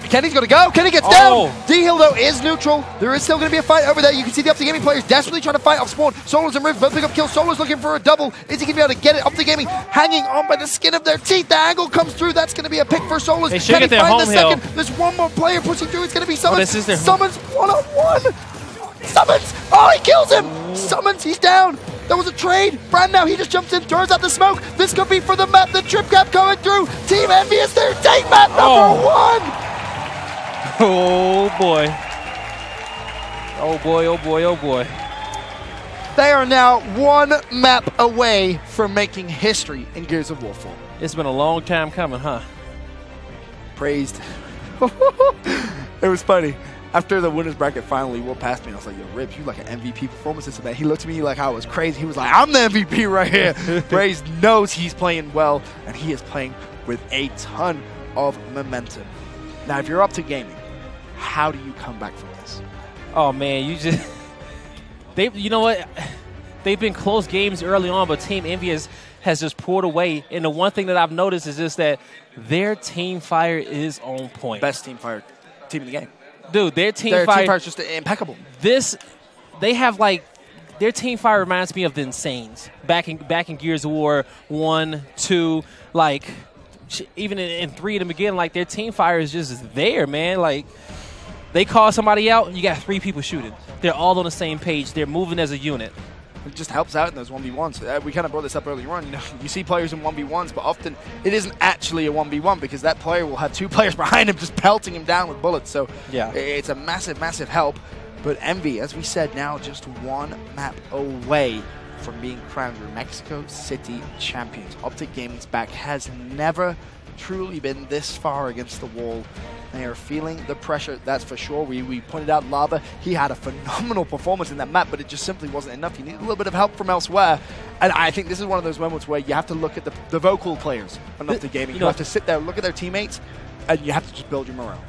Kenny's going to go. Kenny gets down. D-Hill, though, is neutral. There is still going to be a fight over there. You can see the OpTic Gaming players desperately trying to fight off spawn. Solos and Rivs both pick up kills. Solos looking for a double. Is he going to be able to get it? OpTic Gaming hanging on by the skin of their teeth. The angle comes through. That's going to be a pick for Solos. They should get their home hill. There's one more player pushing through. It's going to be Summons. This is their Summons one-on-one. Summons. Oh, he kills him. Summons. He's down. There was a trade. Brand now, he just jumps in, turns out the smoke. This could be for the map. The trip cap going through. Team Envyus, their date map number 1. Oh boy. Oh boy, oh boy, oh boy. They are now 1 map away from making history in Gears of War 4. It's been a long time coming, huh? Praised. It was funny. After the winners bracket finally walked past me, I was like, yo, Ribs, you like an MVP performance this event. He looked at me like I was crazy. He was like, I'm the MVP right here. Praise knows he's playing well, and he is playing with a ton of momentum. Now, if you're OpTic Gaming, how do you come back from this? Oh man, you know what? They've been close games early on, but Team Envyus has just poured away. And the one thing that I've noticed is just that their team fire is on point. Best team fire team in the game. Dude, their team fire is just impeccable. They have like, their team fire reminds me of the Insanes back in Gears of War 1, 2, like even in 3 in the beginning. Like their team fire is just there, man. Like they call somebody out, you got 3 people shooting. They're all on the same page. They're moving as a unit. It just helps out in those 1v1s. We kind of brought this up earlier on. You know, you see players in 1v1s, but often it isn't actually a 1v1 because that player will have 2 players behind him just pelting him down with bullets. So yeah, it's a massive, massive help. But Envy, as we said, now just 1 map away from being crowned your Mexico City champions. OpTic Gaming's back has never truly been this far against the wall. They are feeling the pressure, that's for sure. We pointed out Lava. He had a phenomenal performance in that map, but it just simply wasn't enough. You need a little bit of help from elsewhere. And I think this is one of those moments where you have to look at the vocal players on OpTic Gaming. You have to sit there, look at their teammates, and you have to just build your morale.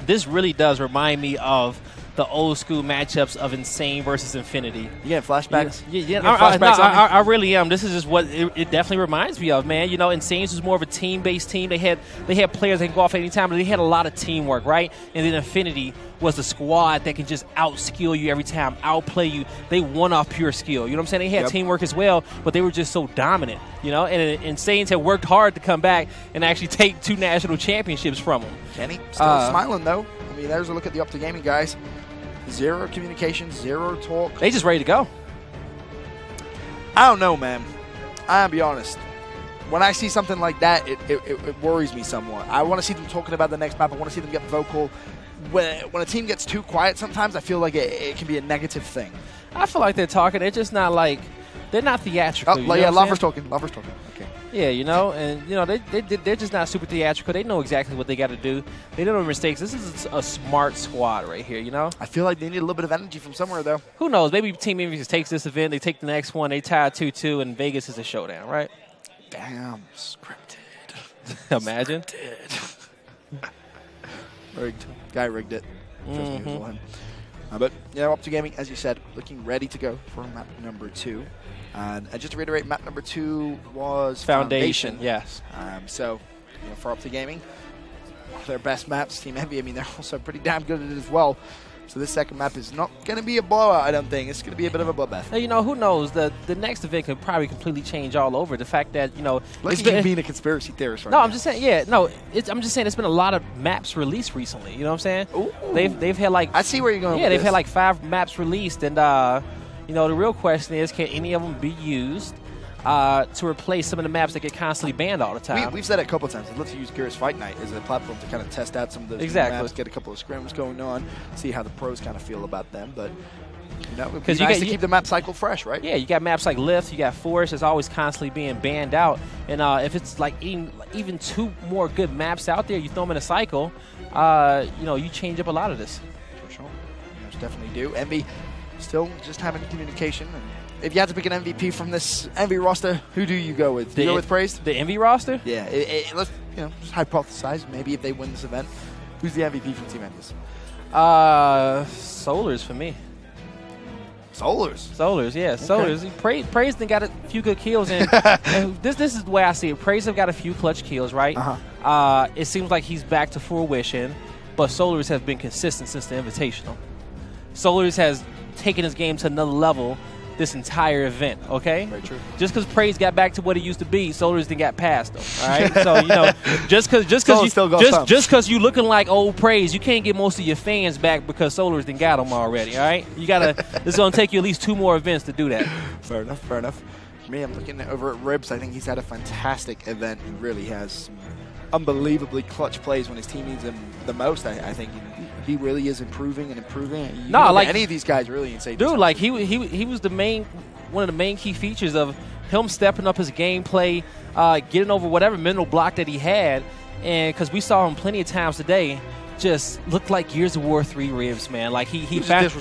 This really does remind me of the old school matchups of Insane versus Infinity. You get flashbacks? Yeah, I really am. This is just what it definitely reminds me of, man. You know, Insane's was more of a team-based team. They had players that can go off at any time, but they had a lot of teamwork, right? And then Infinity was the squad that can just out-skill you every time, outplay you. They won off pure skill. You know what I'm saying? They had teamwork as well, but they were just so dominant, you know? And Insanes had worked hard to come back and actually take 2 national championships from them. Kenny, still smiling, though. I mean, there's a look at the OpTic Gaming guys. 0 communication, 0 talk. They just ready to go. I don't know, man. I'll be honest. When I see something like that, it worries me somewhat. I want to see them talking about the next map. I want to see them get vocal. When a team gets too quiet sometimes, I feel like it can be a negative thing. I feel like they're talking. They're just not like, they're not theatrical. Oh, yeah, Lover's talking. Lover's talking. Okay. Yeah, you know, and you know they're just not super theatrical. They know exactly what they got to do. They don't make mistakes. This is a smart squad right here, you know. I feel like they need a little bit of energy from somewhere, though. Who knows? Maybe Team Envyus takes this event, they take the next one, they tie 2-2, and Vegas is a showdown, right? Damn, scripted. Imagine. Scripted. Rigged. Guy rigged it. Trust me, it was all him. But you know, OpTic Gaming, as you said, looking ready to go for map number 2. And just to reiterate, map number 2 was Foundation. Yes. So, you know, for OpTic Gaming, one of their best maps. Team Envy, I mean, they're also pretty damn good at it as well. So this second map is not going to be a blowout, I don't think. It's going to be a bit of a bloodbath. Now, you know, who knows? The next event could probably completely change all over. The fact that, you know... Look at you being a conspiracy theorist right now. No, I'm just saying, yeah, no, I'm just saying it's been a lot of maps released recently. You know what I'm saying? Ooh. They've had like... I see where you're going Yeah, with they've this. had like 5 maps released. And, you know, the real question is, can any of them be used to replace some of the maps that get constantly banned all the time? We've said it a couple of times. I'd love to use Gears Fight Night as a platform to kind of test out some of those new maps, get a couple of scrims going on, see how the pros kind of feel about them. But, you know, it would be nice to keep the map cycle fresh, right? Yeah, you got maps like Lift, you got Forest. It's always constantly being banned out. And if it's like even 2 more good maps out there, you throw them in a cycle, you know, you change up a lot of this. For sure. Most definitely do. Envy still just having communication. And if you had to pick an MVP from this Envy roster, who do you go with? Do you go with Praised? The Envy roster? Yeah. Let's just hypothesize. Maybe if they win this event, who's the MVP from Team Envy's? Solars for me. Solars, yeah. Okay. Solars. Praised and got a few good kills. And, and this is the way I see it. Praised have got a few clutch kills, right? It seems like he's back to fruition, but Solars have been consistent since the Invitational. Solars has taken his game to another level this entire event, okay? Very true. Just because Praise got back to what it used to be, Solars didn't got past them, all right? So, you know, just because you looking like old Praise, you can't get most of your fans back because Solars didn't got them already, all right? You got to, it's going to take you at least 2 more events to do that. Fair enough. For me, I'm looking over at Ribs. I think he's had a fantastic event. He really has some unbelievably clutch plays when his team needs him the most. I think he really is improving. No, like any of these guys really insane. Dude, like he was one of the main key features of him stepping up his gameplay, getting over whatever mental block that he had, and because we saw him plenty of times today, just looked like Gears of War 3 Ribs, man. Like he found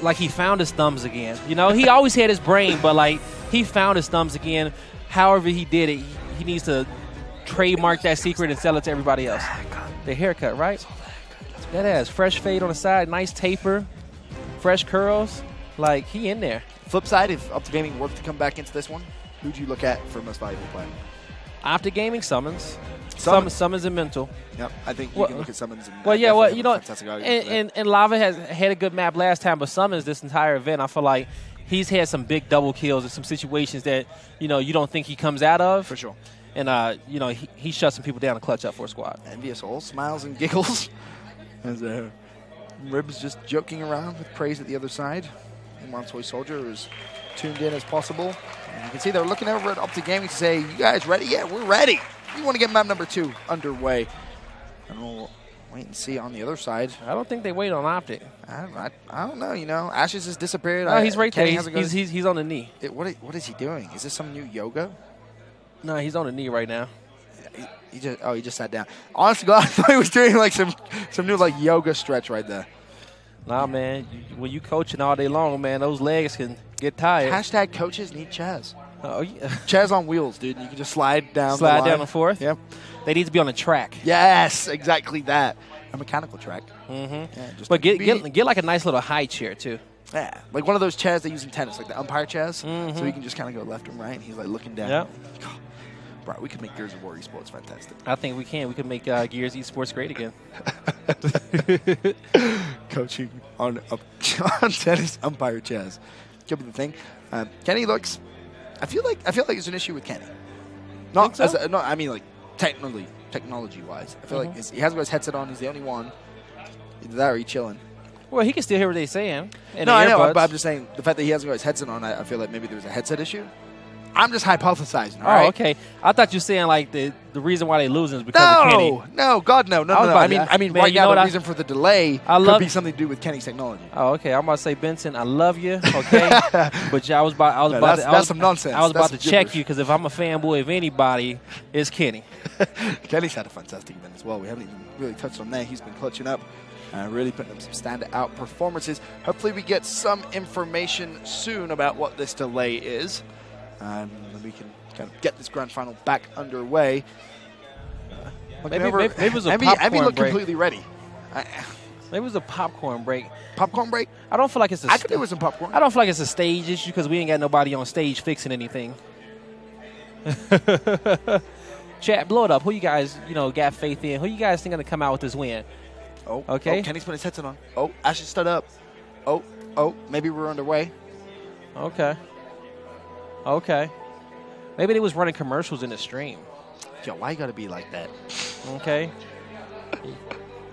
like he found his thumbs again. You know, he always had his brain, but like he found his thumbs again. However he did it, he needs to trademark that secret and sell it to everybody else. The haircut, right? That ass, fresh fade on the side, nice taper, fresh curls. Like, he in there. Flip side, if OpTic Gaming were to come back into this one, who'd you look at for most valuable player? OpTic Gaming, Summons. Summons and Mental. Yep, I think you can look at Summons. And well, yeah, well, you know, and Lava has had a good map last time, but Summons this entire event, I feel like he's had some big double kills in some situations that, you know, you don't think he comes out of. For sure. And, you know, he shut some people down and clutch up for a squad. Envious all smiles and giggles. As Ribs just joking around with Praise at the other side. And Montoy Soldier is tuned in as possible. And you can see they're looking over at OpTic Gaming to say, you guys ready? Yeah, we're ready. We want to get map number 2 underway. And we'll wait and see on the other side. I don't think they wait on OpTic. I don't know, you know. Ashes has disappeared. No, he's right there. He's on the knee. What is he doing? Is this some new yoga? No, he's on the knee right now. He just sat down. Honestly, God, I thought he was doing like some new like yoga stretch right there. Nah, man. When you coaching all day long, man, those legs can get tired. Hashtag coaches need Chaz. Oh yeah. Chaz on wheels, dude. You can just slide down. Slide down and forth. Yep. They need to be on a track. Yes, exactly that. A mechanical track. Yeah, but get like a nice little high chair too. Yeah, like one of those chairs they use in tennis, like the umpire chairs. So you can just kind of go left and right, and he's like looking down. Yep. Bro, we could make Gears of War eSports fantastic. I think we can. We can make Gears eSports great again. Coaching on tennis umpire chairs could be the thing. Kenny looks. I feel like there's an issue with Kenny. Not so? I mean like technology wise. I feel like he hasn't got his headset on. He's the only one. Either that or he's chilling. Well, he can still hear what they're saying. No, I know, but I'm just saying the fact that he hasn't got his headset on, I feel like maybe there's a headset issue. I'm just hypothesizing. All right? Okay. I thought you were saying like the reason why they're losing is because of Kenny. No, God, no. I mean, man, right now the reason for the delay could be something to do with Kenny's technology. Oh, okay. I'm about to say, Benson, I love you. Okay, but that's some nonsense. I was about to check you because if I'm a fanboy of anybody, it's Kenny. Kenny's had a fantastic event as well. We haven't even really touched on that. He's been clutching up. Really putting up some standout performances. Hopefully we get some information soon about what this delay is. And we can kind of get this grand final back underway. Maybe it was a popcorn Envy looked break. completely ready. Maybe it was a popcorn break. Popcorn break? I don't feel like it's I could do with some popcorn. I don't feel like it's a stage issue because we ain't got nobody on stage fixing anything. Chat, blow it up. Who you guys, got faith in? Who you guys think going to come out with this win? Oh, okay. Oh, Kenny's put his headset on. Oh, Ashley stood up. Oh, maybe we're underway. Okay. Okay. Maybe they was running commercials in the stream. Yo, why you got to be like that? Okay.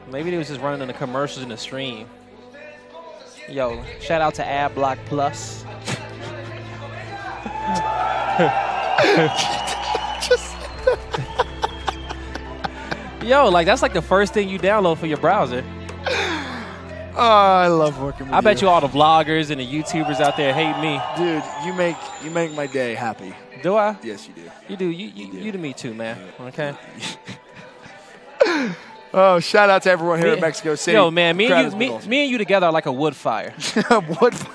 Maybe they was just running the commercials in the stream. Yo, shout out to AdBlock Plus. Yo, like that's like the first thing you download for your browser. Oh, I love working with you. I bet you all the vloggers and the YouTubers out there hate me. Dude, you make my day happy. Do I? Yes, you do. You do. You to me too, man. Okay. Oh, shout out to everyone here in Mexico City. Yo, man, me and you together are like a wood fire. Wood fire.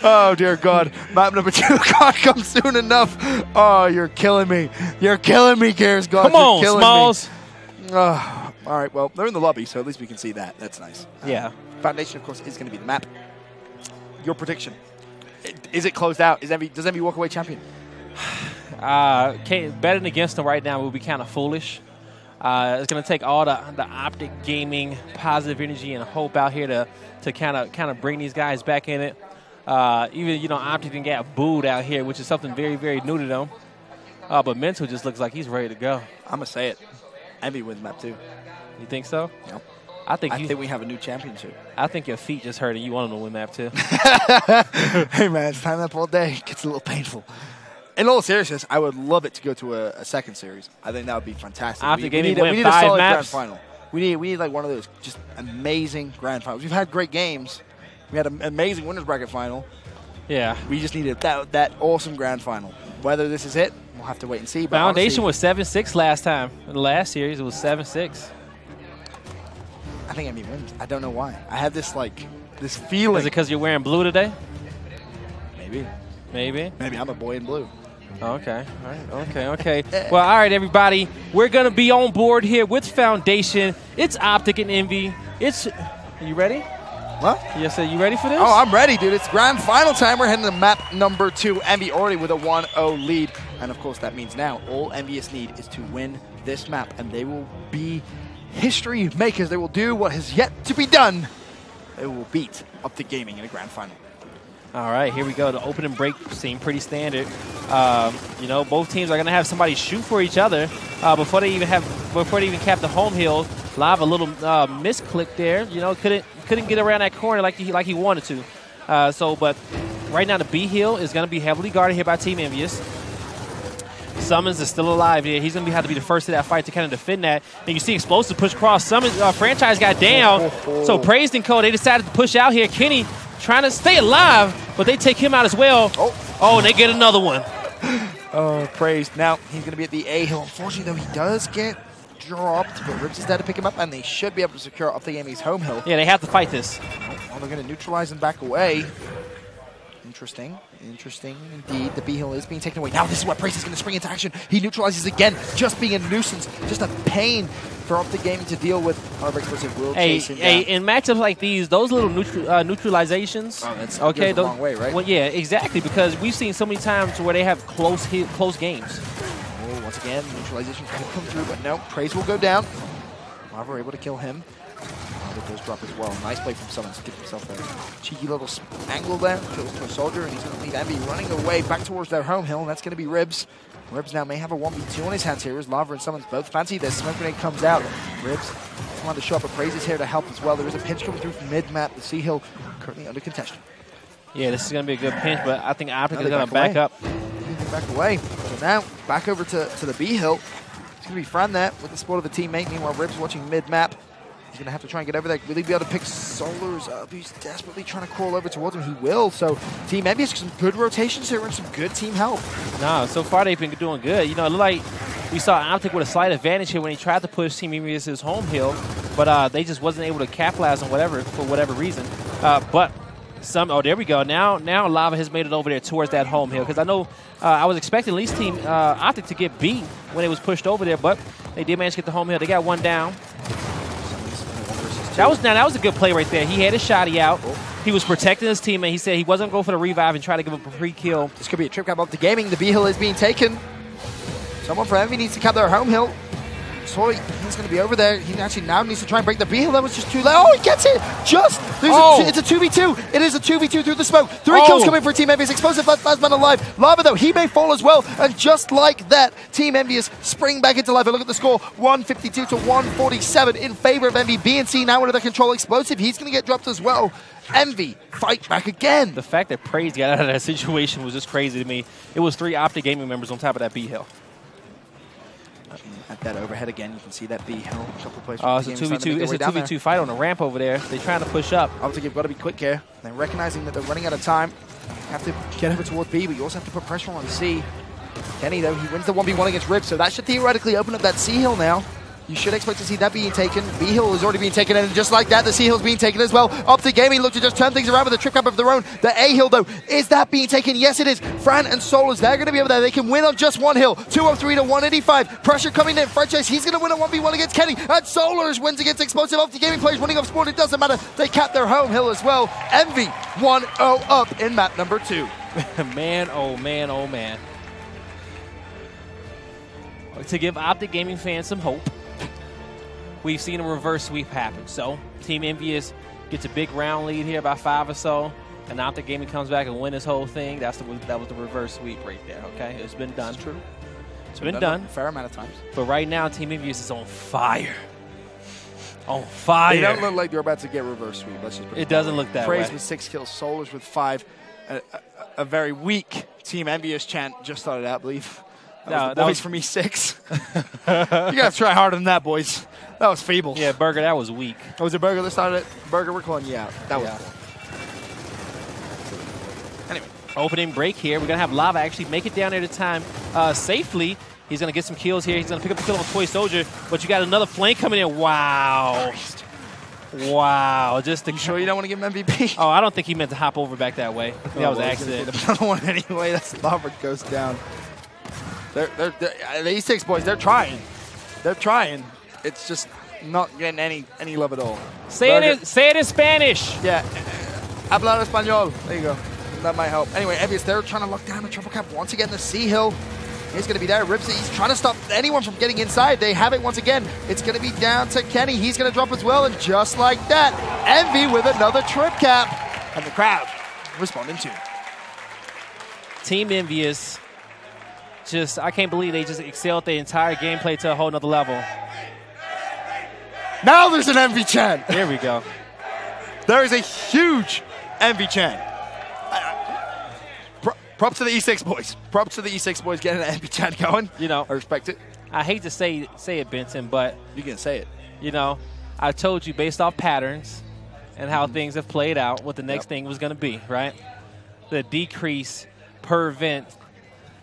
Oh, dear God. Map number 2 can't come soon enough. Oh, you're killing me. You're killing me, Gears God. Come on, Smalls. Oh, all right, well, they're in the lobby, so at least we can see that. That's nice. Yeah. Foundation, of course, is going to be the map. Your prediction. Is it closed out? Does Envy walk away champion? Betting against them right now would be kind of foolish. It's going to take all the OpTic Gaming positive energy and hope out here to kind of bring these guys back in it. Even OpTic didn't get booed out here, which is something very, very new to them. But Mental just looks like he's ready to go. I'm gonna say it. Envy wins map 2. You think so? Yep. I think we have a new championship. I think your feet just hurt and you want them to win map 2. Hey man, it's time up all day. It gets a little painful. In all seriousness, I would love it to go to a second series. I think that would be fantastic. OpTic Gaming we win need 5 a solid maps. grand final. We need like one of those just amazing grand finals. We've had great games. We had an amazing winners bracket final. Yeah. We just needed that awesome grand final. Whether this is it, we'll have to wait and see. But Foundation honestly, was 7-6 last time. In the last series, it was 7-6. I think Envy wins. I don't know why. I have this feeling. Is it because you're wearing blue today? Maybe. Maybe. Maybe I'm a boy in blue. Okay. All right. Okay. Well, all right, everybody. We're going to be on board here with Foundation. It's OpTic and Envy. Are you ready? What? Yes, sir. You ready for this? Oh, I'm ready, dude. It's grand final time. We're heading to map number 2. Envy already with a 1-0 lead. And, of course, that means now all Envious need is to win this map. And they will be history makers. They will do what has yet to be done. They will beat OpTic Gaming in a grand final. All right, here we go. The opening break seemed pretty standard. Both teams are going to have somebody shoot for each other before they even cap the home hill. Live a little misclick there. Couldn't get around that corner like he wanted to. But right now the B hill is going to be heavily guarded here by Team Envious. Summons is still alive here. He's going to have to be the first to that fight to kind of defend that. And you see Explosive push across. Summons franchise got down. So Praised and Co. They decided to push out here. Kenny trying to stay alive, but they take him out as well. Oh, and they get another one. Oh, Praised. Now he's going to be at the A hill. Unfortunately, though, he does get dropped, but Ribs is there to pick him up, and they should be able to secure OpTic Gaming's home hill. Yeah, they have to fight this. Well, they're going to neutralize him back away. Interesting indeed. The B hill is being taken away. Now this is where Praised is going to spring into action. He neutralizes again, just being a nuisance, just a pain for OpTic Gaming to deal with. However, Explosive will chase him down. In matchups like these, those little neutralizations. Oh, that's okay. The wrong way, right? Well, yeah, exactly, because we've seen so many times where they have close games. Oh, once again, neutralization could come through, but no, Praise will go down. However, able to kill him. It does drop as well. Nice play from Summons to give himself a cheeky little angle there. Kills to a soldier, and he's going to leave Envy running away back towards their home hill, and that's going to be Ribs. Ribs now may have a 1v2 on his hands here as Lava and Summons both fancy this. Smoke grenade comes out. Ribs trying to show up, but Praise is here to help as well. There is a pinch coming through from mid-map. The C hill currently under contention. Yeah, this is going to be a good pinch, but I think OpTic is going to back up. Back away. So now, back over to the B hill. It's going to be Fran there with the support of a teammate. Meanwhile, Ribs watching mid-map. He's going to have to try and get over there, really be able to pick Solars up. He's desperately trying to crawl over towards him. He will. So Team Envy's some good rotations here and some good team help. No, so far they've been doing good. It looked like we saw OpTic with a slight advantage here when he tried to push Team Envy's home hill, but they just wasn't able to capitalize on for whatever reason. There we go. Now Lava has made it over there towards that home hill, because I know I was expecting at least Team OpTic to get beat when it was pushed over there, but they did manage to get the home hill. They got one down. That was a good play right there. He had his shotty out. He was protecting his teammate. He said he wasn't going to go for the revive and try to give him a free kill. This could be a trip cap OpTic Gaming. The B hill is being taken. Someone from Envy needs to cap their home hill. Sorry, he's going to be over there. He actually now needs to try and break the B hill. That was just too late. Oh, he gets it! Just! It's a 2v2. It is a 2v2 through the smoke. 3 kills coming for Team Envyus. Explosive last man alive. Lava, though, he may fall as well. And just like that, Team Envyus spring back into life. And look at the score. 152 to 147 in favor of Envy. BNC now under the control. Explosive, he's going to get dropped as well. Envy fight back again. The fact that Praise got out of that situation was just crazy to me. It was 3 OpTic Gaming members on top of that B hill. At that overhead again, you can see that B hill. A couple plays. Oh, it's a 2v2. It's a 2v2 fight on the ramp over there. They're trying to push up. Obviously, you've got to be quick here. They're recognizing that they're running out of time. You have to get over toward B, but you also have to put pressure on C. Kenny, though, he wins the 1v1 against Rib, so that should theoretically open up that C hill now. You should expect to see that being taken. B hill is already being taken, and just like that, the C hill is being taken as well. OpTic Gaming look to just turn things around with a trip cap of their own. The A hill, though, is that being taken? Yes, it is. Fran and Solars, they're going to be over there. They can win on just one hill. 203 to 185. Pressure coming in. Franchise, he's going to win a 1v1 against Kenny. And Solars wins against Explosive. OpTic Gaming players winning off sport. It doesn't matter. They cap their home hill as well. Envy 1-0 up in map number 2. Man, oh man, oh man. To give OpTic Gaming fans some hope, we've seen a reverse sweep happen. So, Team Envyus gets a big round lead here, about 5 or so, and OpTic Gaming comes back and win this whole thing. That was the reverse sweep right there, okay? It's been done. That's true. It's been done. A fair amount of times. But right now, Team Envyus is on fire. On fire. They don't look like they're about to get reverse sweep. Let's just put it doesn't look that way. Praise with 6 kills, Solars with 5. A very weak Team Envyus chant just started out, I believe. That was from E6. You got to try harder than that, boys. That was feeble. Yeah, Burger, that was weak. Oh, was it Burger that started it? Burger, we're calling you out. That was cool. Anyway. Opening break here. We're going to have Lava actually make it down there to time safely. He's going to get some kills here. He's going to pick up a kill on Toy Soldier. But you got another flank coming in. Wow. Wow. Just you sure you don't want to give him MVP? Oh, I don't think he meant to hop over back that way. That was an accident. Another one anyway. That's Lava goes down. The E6 boys, they're trying. They're trying. It's just not getting any love at all. Say it in Spanish. Yeah. Hablar español. There you go. That might help. Anyway, Envyus, they're trying to lock down the triple cap once again. The C hill is going to be there. Ripsy, he's trying to stop anyone from getting inside. They have it once again. It's going to be down to Kenny. He's going to drop as well. And just like that, Envy with another trip cap. And the crowd responding too. Team Envyus. I can't believe they just excelled their entire gameplay to a whole nother level. Now there's an Envy chant. There we go. There is a huge Envy chant. Props to the E6 boys. Props to the E6 boys getting an Envy chant going. You know, I respect it. I hate to say it, Benson, but you can say it. You know, I told you based off patterns and how things have played out, what the next thing was going to be, right? The decrease per event.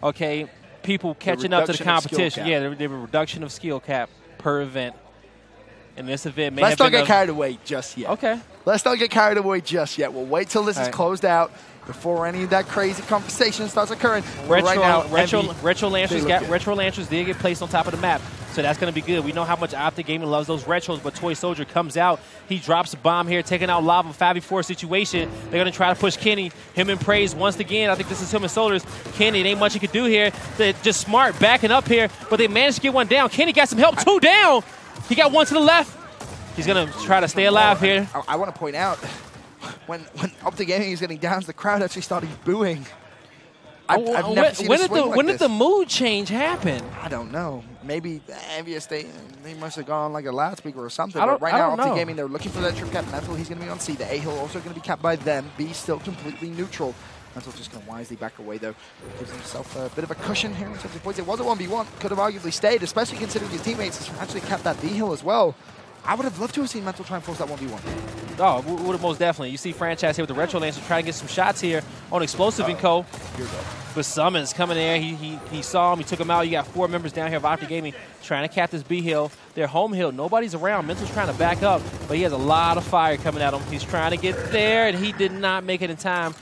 Okay. People catching up to the competition. Yeah, the reduction of skill cap per event. And this event may Let's not get carried away just yet. Okay. Let's not get carried away just yet. We'll wait till this is closed out before any of that crazy conversation starts occurring. Retro Lancers did get placed on top of the map. So that's going to be good. We know how much OpTic Gaming loves those retros, but Toy Soldier comes out. He drops a bomb here, taking out Lava, 5v4 situation. They're going to try to push Kenny. Him and Praise once again. I think this is him and Solars. Kenny, there ain't much he could do here. They're just smart backing up here, but they managed to get one down. Kenny got some help. 2 down. He got 1 to the left. He's going to try to stay alive here. I want to point out, when OpTic Gaming is getting down, the crowd actually started booing. I've never seen a swing when did the mood change happen? I don't know. Maybe Envyus, they must have gone on like a loudspeaker or something. But right now, OpTic Gaming, they're looking for that trip cap. Mental, he's going to be on C. The A hill also going to be capped by them. B still completely neutral. Mental just going to wisely back away, though. Gives himself a bit of a cushion here in terms of points. It was a 1v1. Could have arguably stayed, especially considering his teammates actually capped that B hill as well. I would have loved to have seen Mental try and force that 1v1. Oh, would have most definitely. You see Franchise here with the Retro Lancer trying to get some shots here on Explosive and Co. Here we go. With Summons coming there. He saw him. He took him out. You got 4 members down here of OpTic Gaming trying to cap this B hill. Their home hill. Nobody's around. Mental's trying to back up, but he has a lot of fire coming at him. He's trying to get there, and he did not make it in time.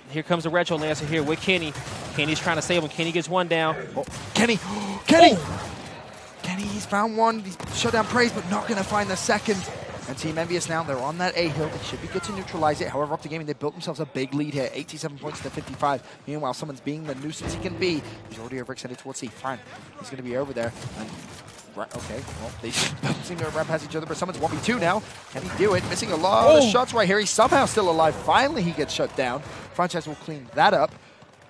Here comes the Retro Lancer here with Kenny. Kenny's trying to save him. Kenny gets 1 down. Oh, Kenny! Kenny! Oh. Kenny, he's found one. He's shut down Praise, but not going to find the second. And Team Envyus now, they're on that A hill. They should be good to neutralize it. However, OpTic Gaming, they built themselves a big lead here. 87 points to 55. Meanwhile, someone's being the nuisance he can be. He's already overextended towards C. Fine. He's going to be over there. And okay, well, they don't seem to run past each other, but someone's 1v2 now. Can he do it? Missing a lot of shots right here. He's somehow still alive. Finally, he gets shut down. Franchise will clean that up.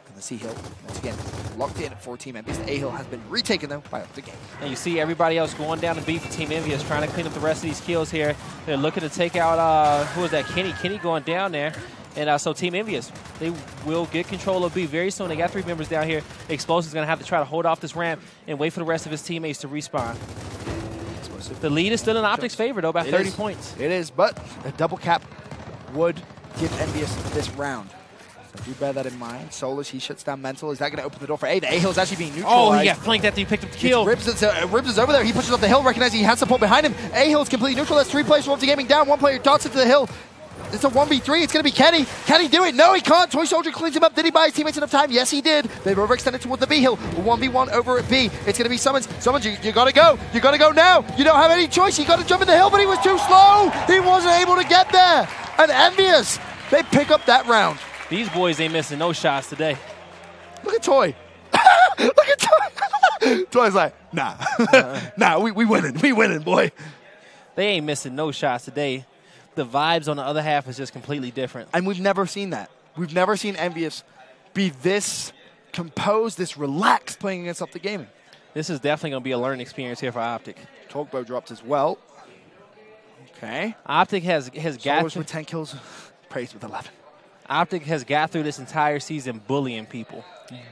And the C hill, once again, locked in for Team Envyus. The A hill has been retaken, though, by OpTic Gaming. And you see everybody else going down to B for Team Envyus, trying to clean up the rest of these kills here. They're looking to take out, who was that? Kenny going down there. And so Team Envyus, they will get control of B very soon. They got 3 members down here. Explosive's going to have to try to hold off this ramp and wait for the rest of his teammates to respawn. The lead is still in OpTic's favor, though, by 30 points. It is, but a double cap would give Envyus this round. So do bear that in mind. Solus, he shuts down Mental. Is that going to open the door for A? The A hill is actually being neutralized. Oh, he got flanked after he picked up the kill. Ribs is over there. He pushes up the hill, recognizing he has support behind him. A hill is completely neutral. That's 3 players from OpTic Gaming down. 1 player darts into the hill. It's a 1v3. It's going to be Kenny. Can he do it? No, he can't. Toy Soldier cleans him up. Did he buy his teammates enough time? Yes, he did. They've overextended towards the B hill. 1v1 over at B. It's going to be Summons. Summons, you got to go. You got to go now. You don't have any choice. You got to jump in the hill, but he was too slow. He wasn't able to get there. And Envyus, they pick up that round. These boys ain't missing no shots today. Look at Toy. Look at Toy. Toy's like, nah. Nah, we winning. We winning, boy. They ain't missing no shots today. The vibes on the other half is just completely different. And we've never seen that. We've never seen Envyus be this composed, this relaxed playing against OpTic Gaming. This is definitely going to be a learning experience here for OpTic. Talkbow dropped as well. Okay. OpTic has got Solus with 10 kills, Praise with 11. OpTic has got through this entire season bullying people.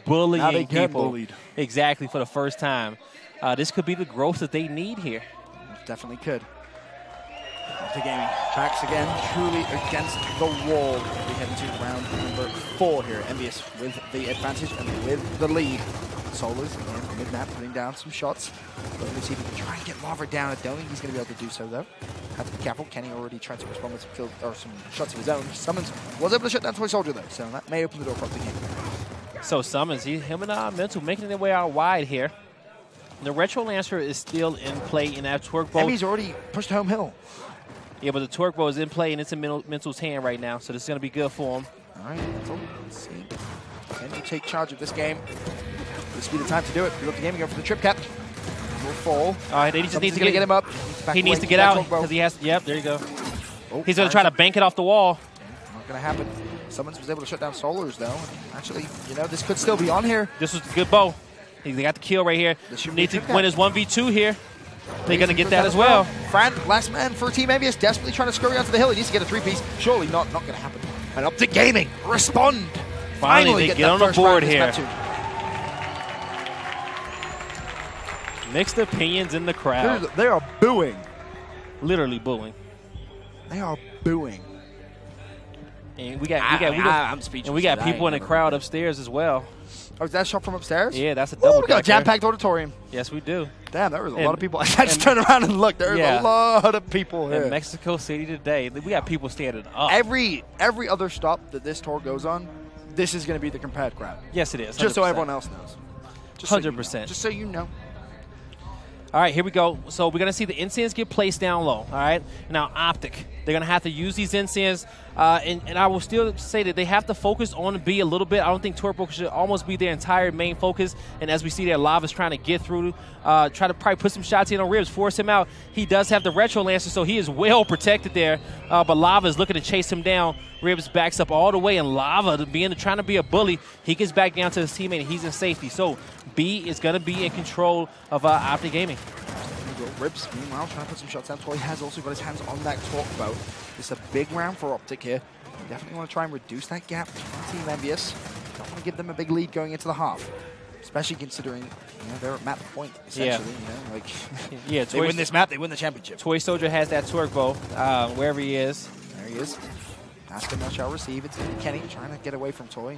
Bullying now they people. get bullied. Exactly, for the first time. This could be the growth that they need here. Definitely could. OpTic Gaming tracks again, truly against the wall. We head into round number 4 here. Envyus with the advantage and with the lead. Solus again mid-map putting down some shots. But let's see if he can try and get Lava down. I don't think he's going to be able to do so though. Have to be careful. Kenny already tried to respond with some kills or some shots of his own. Summons was able to shut down Toy Soldier though, so that may open the door for OpTic Gaming. So Summons, him and Mental making their way out wide here. The Retro Lancer is still in play in that twerk bow. Emmy's already pushed home hill. Yeah, but the twerk bow is in play, and it's in Mental's hand right now, so this is going to be good for him. All right, Mental, let's see. Can you take charge of this game? This will be the time to do it. We got the game going for the trip cap. Will fall. All right, they just need to get him up. He needs to get out because he has. Yep, there you go. Oh, he's going to try to bank it off the wall. Not going to happen. Summons was able to shut down Solars though. Actually, you know, this could still be on here. This was a good bow. They got the kill right here. Need to win his 1v2 here. They're going to get that as well. Fran, last man for Team Envyus, desperately trying to scurry onto the hill. He needs to get a 3-piece. Surely not going to happen. And OpTic Gaming respond. Finally they get on the board here. Mixed opinions in the crowd. They are booing. Literally booing. They are booing. And we got people in the crowd upstairs as well. Oh, is that a shot from upstairs? Yeah, that's a double. We got a jam-packed auditorium. Yes, we do. Damn, there was a lot of people. I just turned around and looked. There's a lot of people here. In Mexico City today, we got people standing up. Every other stop that this tour goes on, this is going to be the compared crowd. Yes, it is. 100%. Just so everyone else knows. 100%. Just so you know. All right, here we go. So we're going to see the incense get placed down low, all right? Now, OpTic, they're going to have to use these incense, and I will still say that they have to focus on B a little bit. I don't think Torpo should almost be their entire main focus, and as we see there, Lava's trying to get through, try to probably put some shots in on Ribs, force him out. He does have the Retro Lancer, so he is well protected there, but Lava is looking to chase him down. Ribs backs up all the way, and Lava, trying to be a bully, he gets back down to his teammate, and he's in safety. So B is going to be in control of OpTic Gaming. Ribs, meanwhile, trying to put some shots down. Toy has also got his hands on that talk boat. It's a big round for OpTic here. You definitely want to try and reduce that gap between Team Envyus. Don't want to give them a big lead going into the half. Especially considering, they're at map point, essentially. They win this map, they win the championship. Toy Soldier has that twerk bow, wherever he is. There he is. Asking that shall receive. It's Kenny trying to get away from Toy.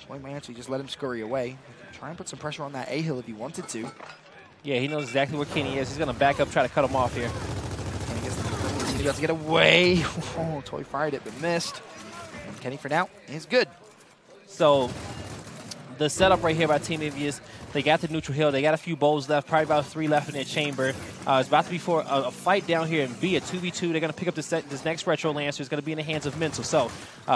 Toy may actually just let him scurry away. Try and put some pressure on that A-hill if he wanted to. Yeah, he knows exactly where Kenny is. He's going to back up, try to cut him off here. Kenny got to get away. Oh, Toy fired it, but missed. And Kenny, for now, is good. So, the setup right here by Team Envyus, they got the neutral hill. They got a few bowls left, probably about 3 left in their chamber. It's about to be for a fight down here in B, a 2v2. They're going to pick up this next Retro Lancer. It's going to be in the hands of Mental. So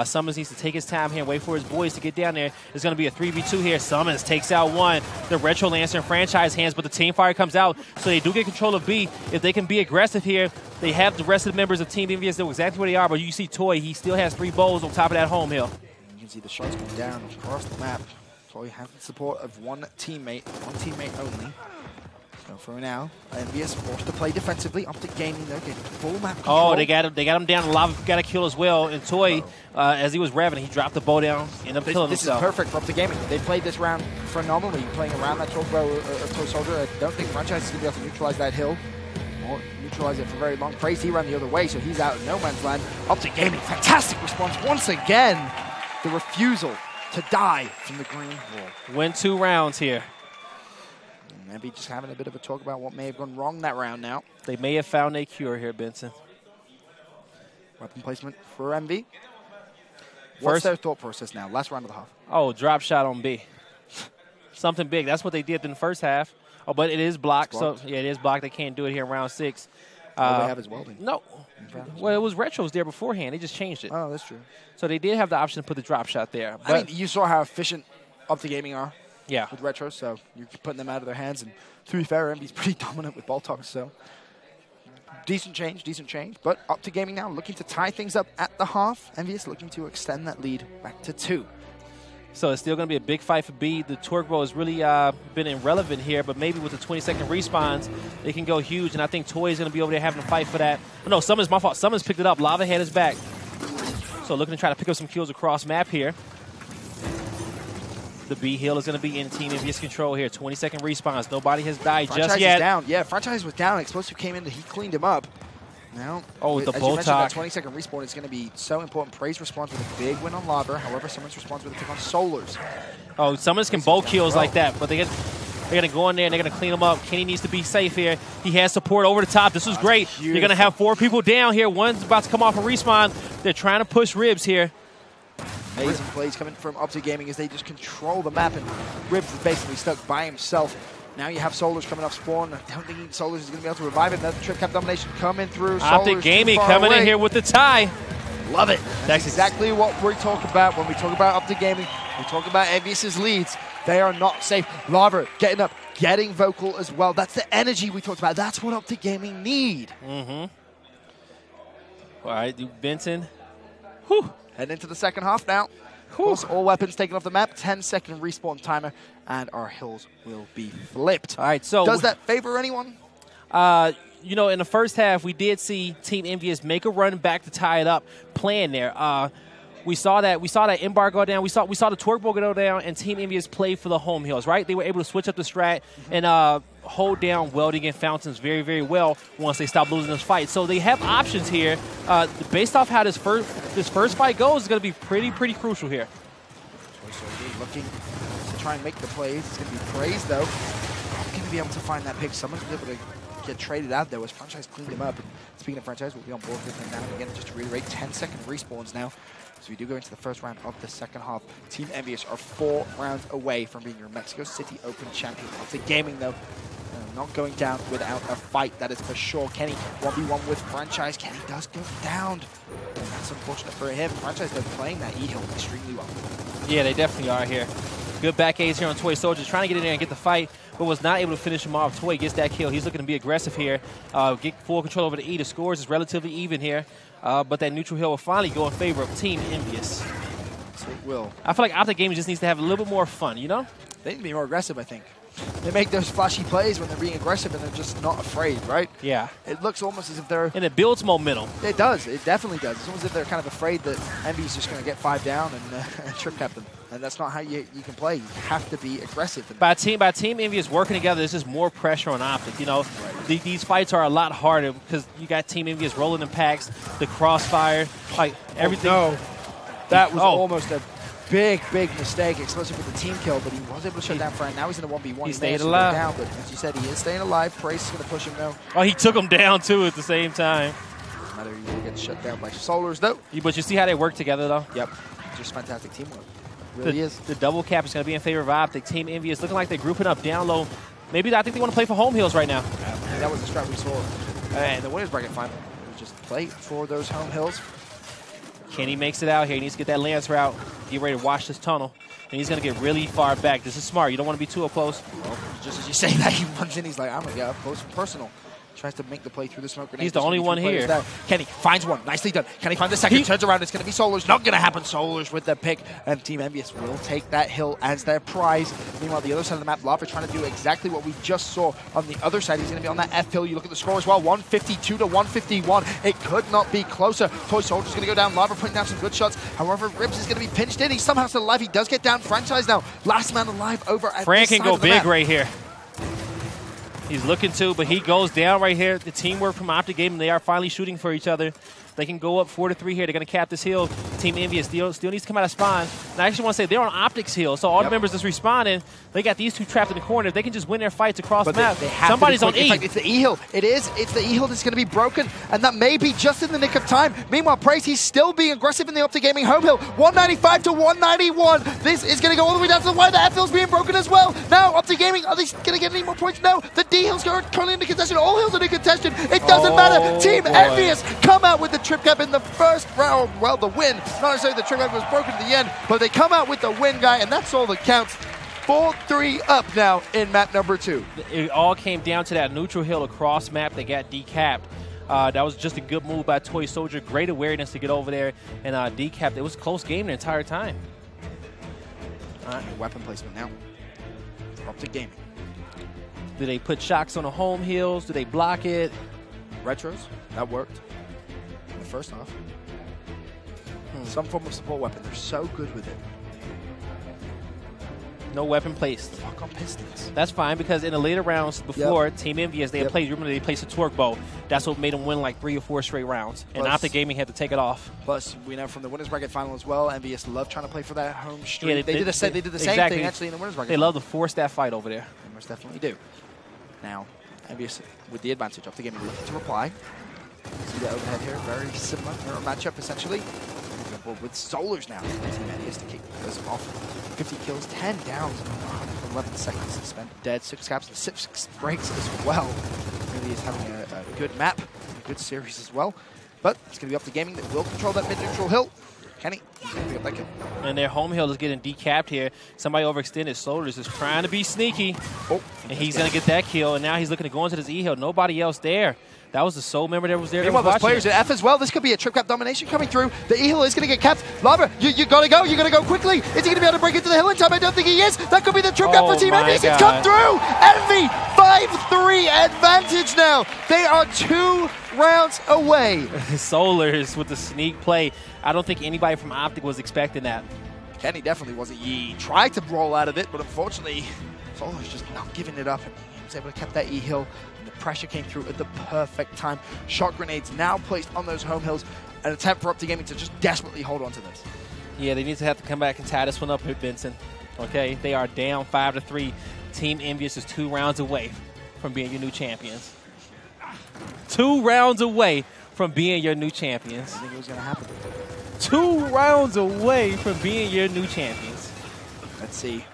Summons needs to take his time here and wait for his boys to get down there. It's going to be a 3v2 here. Summons takes out one. The Retro Lancer in franchise hands, but the Team Fire comes out. So they do get control of B. If they can be aggressive here, they have the rest of the members of Team Envyus know exactly where they are. But you see Toy, he still has 3 bowls on top of that home hill. You can see the shots going down across the map. Toy has the support of one teammate only. So for now, Envyus forced to play defensively. OpTic Gaming, though, getting full map control. Oh, they got him down. Lava got a kill as well. And Toy, as he was revving, he dropped the bow down, ended up killing himself. This is perfect for OpTic Gaming. They played this round phenomenally, playing around that Toy Soldier. I don't think Franchise is going to be able to neutralize that hill. Or neutralize it for very long. Praise, he ran the other way, so he's out in no man's land. OpTic Gaming, fantastic response once again. The refusal to die from the green wall. Win 2 rounds here. Maybe just having a bit of a talk about what may have gone wrong that round now. They may have found a cure here, Benson. Weapon placement for Envy. What's their thought process now? Last round of the half. Oh, drop shot on B. Something big. That's what they did in the first half. Oh, but it is blocked. So, yeah, it is blocked. They can't do it here in round 6. All they have is welding. No. Well, it was Retros there beforehand. They just changed it. Oh, that's true. So they did have the option to put the drop shot there. But I mean, you saw how efficient OpTic Gaming are. Yeah. With Retros, so you're putting them out of their hands. And to be fair, Envy's pretty dominant with Boltox, so decent change. But OpTic Gaming now looking to tie things up at the half. Envy's looking to extend that lead back to 2. So it's still going to be a big fight for B. The Torque Bow has really been irrelevant here, but maybe with the 20-second respawns, they can go huge. And I think Toy is going to be over there having a fight for that. Oh, no, Summons, my fault. Summons picked it up. Lava had his back. So looking to try to pick up some kills across map here. The B hill is going to be in Team Envyus control here. 20-second respawns. Nobody has died just yet. Is down. Yeah, Franchise was down. Explosive came in. He cleaned him up. Now, the as you mentioned, that 20-second respawn is going to be so important. Praise responds with a big win on Lava. However, Summons responds with a pick on Solars. Oh, Summons can bow kills like that, but they're going to go in there and they're going to clean him up. Kenny needs to be safe here. He has support over the top. This was great. You're going to have 4 people down here. One's about to come off a respawn. They're trying to push Ribs here. Amazing plays coming from OpTic Gaming as they just control the map, and Ribs is basically stuck by himself. Now you have Solars coming off spawn. I don't think Solars is going to be able to revive it. Another trip cap domination coming through. OpTic Gaming coming in here with the tie. Love it. That's exactly what we talk about when we talk about OpTic Gaming. We talk about Envyus' leads. They are not safe. Lava getting up, getting vocal as well. That's the energy we talked about. That's what OpTic Gaming need. All right, Benson. Whew. Heading into the second half now. Of course, all weapons taken off the map. 10-second respawn timer, and our hills will be flipped. All right, so does that favor anyone? You know, in the first half, we did see Team Envyus make a run back to tie it up, playing there. We saw that Embark go down. We saw the Torque Bow go down, and Team Envyus played for the home hills. Right, they were able to switch up the strat and hold down welding and fountains very, very well once they stopped losing this fight. So they have options here. Based off how this first fight goes, it's going to be pretty crucial here. Looking to try and make the plays. It's going to be Praise though. Not going to be able to find that pick. Someone's able to get traded out though as Franchise cleaned him up. And speaking of Franchise, we'll be on board with him now. Again, just to reiterate, 10-second respawns now. So we do go into the first round of the second half. Team Envyus are 4 rounds away from being your Mexico City Open champion. OpTic Gaming, though, not going down without a fight, that is for sure. Kenny 1v1 with Franchise. Kenny does go down. And that's unfortunate for him. Franchise, though, playing that E-Hill extremely well. Yeah, they definitely are here. Good back A's here on Toy Soldier, trying to get in there and get the fight, but was not able to finish him off. Toy gets that kill. He's looking to be aggressive here. Get full control over the E. The scores is relatively even here. But that neutral hill will finally go in favor of Team Envyus. So it will. I feel like OpTic Gaming just needs to have a little bit more fun, you know? They need to be more aggressive, I think. They make those flashy plays when they're being aggressive and they're just not afraid, right? Yeah. It looks almost as if they're... And it builds momentum. It does. It definitely does. It's almost as if they're kind of afraid that Envy's just going to get 5 down and trip cap them. And that's not how you can play. You have to be aggressive. By Team Envyus working together, there's just more pressure on OpTic. You know, these fights are a lot harder because you got Team Envyus rolling in packs, the crossfire, like everything. Oh, no. That was almost a big mistake. Explosive with the team kill, but he was able to shut down Fran. Now he's in a 1v1. He stayed alive. Down, but as you said, he is staying alive. Praise is going to push him though. Oh, he took him down too at the same time. Doesn't matter, he gets shut down by Solars though. But you see how they work together though? Yep. Just fantastic teamwork. Really is. The double cap is going to be in favor of OpTic. Team Envyus looking like they're grouping up down low. Maybe I think they want to play for home hills right now. Yeah, that was the strat we saw. And the winners bracket final. Just play for those home hills. Kenny makes it out here. He needs to get that lance route. Get ready to watch this tunnel. And he's going to get really far back. This is smart. You don't want to be too up close. Well, just as you say that, he runs in. He's like, I'm going to get up close and personal. Tries to make the play through the smoke grenade. He's the only one here. There. Kenny finds one. Nicely done. Kenny finds the second. Turns around. It's going to be Solars. Not going to happen. Solars with the pick. And Team Envyus will take that hill as their prize. Meanwhile, the other side of the map, Lava trying to do exactly what we just saw on the other side. He's going to be on that F hill. You look at the score as well. 152 to 151. It could not be closer. Toy Soldier's going to go down. Lava putting down some good shots. However, Ribs is going to be pinched in. He's somehow still alive. He does get down. Franchise now. Last man alive over at Fran this can side go of the big map. right here. He's looking to, but he goes down right here. The teamwork from OpTic Gaming, they are finally shooting for each other. They can go up 4-3 here. They're going to cap this hill. Team Envyus still needs to come out of spawn. And I actually want to say they're on OpTic's hill, so all the members that's respawning, they got these two trapped in the corner. They can just win their fights across the map. Somebody's on E. In fact, it's the E hill. It is. It's the E hill that's going to be broken, and that may be just in the nick of time. Meanwhile, Praise, he's still being aggressive in the OpTic Gaming home hill. 195 to 191. This is going to go all the way down to the wire. The F hill's being broken as well. Now, OpTic Gaming, are they going to get any more points? No. The D hill's currently in the contention. All hills are in contention. It doesn't matter. Team Envyus come out with the trip cap in the first round. Well, the win. Not necessarily the trip cap was broken at the end, but they come out with the win, guy, and that's all that counts. 4-3 up now in map number 2. It all came down to that neutral hill across map that got decapped. That was just a good move by Toy Soldier. Great awareness to get over there and decapped. It was a close game the entire time. All right, weapon placement now. OpTic Gaming. Do they put shocks on the home hills? Do they block it? Retros, that worked in the first half. Some form of support weapon. They're so good with it. No weapon placed. Lock on pistons. That's fine, because in the later rounds before, Team Envyus, they had played, remember they placed a torque bow. That's what made them win like 3 or 4 straight rounds. And OpTic Gaming had to take it off. Plus, we know from the winners bracket final as well, Envyus love trying to play for that home streak. Yeah, they did the same thing actually in the winners bracket. They love to force that fight over there. They most definitely do. Now, Envyus with the advantage. OpTic Gaming looking to reply. See the overhead here, very similar mirror matchup essentially. With Solars now. Team Envyus to kick those off. 50 kills, 10 downs, 11 seconds spent dead, 6 caps and 6 breaks as well. Really is having a good map, a good series as well. But it's going to be OpTic Gaming that will control that mid-neutral hill. Kenny, he's going to pick up that kill. And their home hill is getting decapped here. Somebody overextended. Solars is trying to be sneaky. And he's going to get that kill. And now he's looking to go into this E hill. Nobody else there. That was the sole member that was there. Meanwhile, those players at F as well. This could be a trip cap domination coming through. The E hill is going to get capped. Lava, you got to go. You got to go quickly. Is he going to be able to break into the hill in time? I don't think he is. That could be the trip cap for Team Envyus. It's come through. Envy, 5-3 advantage now. They are 2 rounds away. Solars with the sneak play. I don't think anybody from OpTic was expecting that. Kenny definitely wasn't. He tried to roll out of it, but unfortunately, Solars just not giving it up. And he was able to keep that E hill. The pressure came through at the perfect time. Shot grenades now placed on those home hills. An attempt for OpTic Gaming to just desperately hold on to this. Yeah, they need to have to come back and tie this one up here, Benson. Okay, they are down 5-3. Team Envyus is 2 rounds away from being your new champions. 2 rounds away from being your new champions. I think it was going to happen. 2 rounds away from being your new champions. Let's see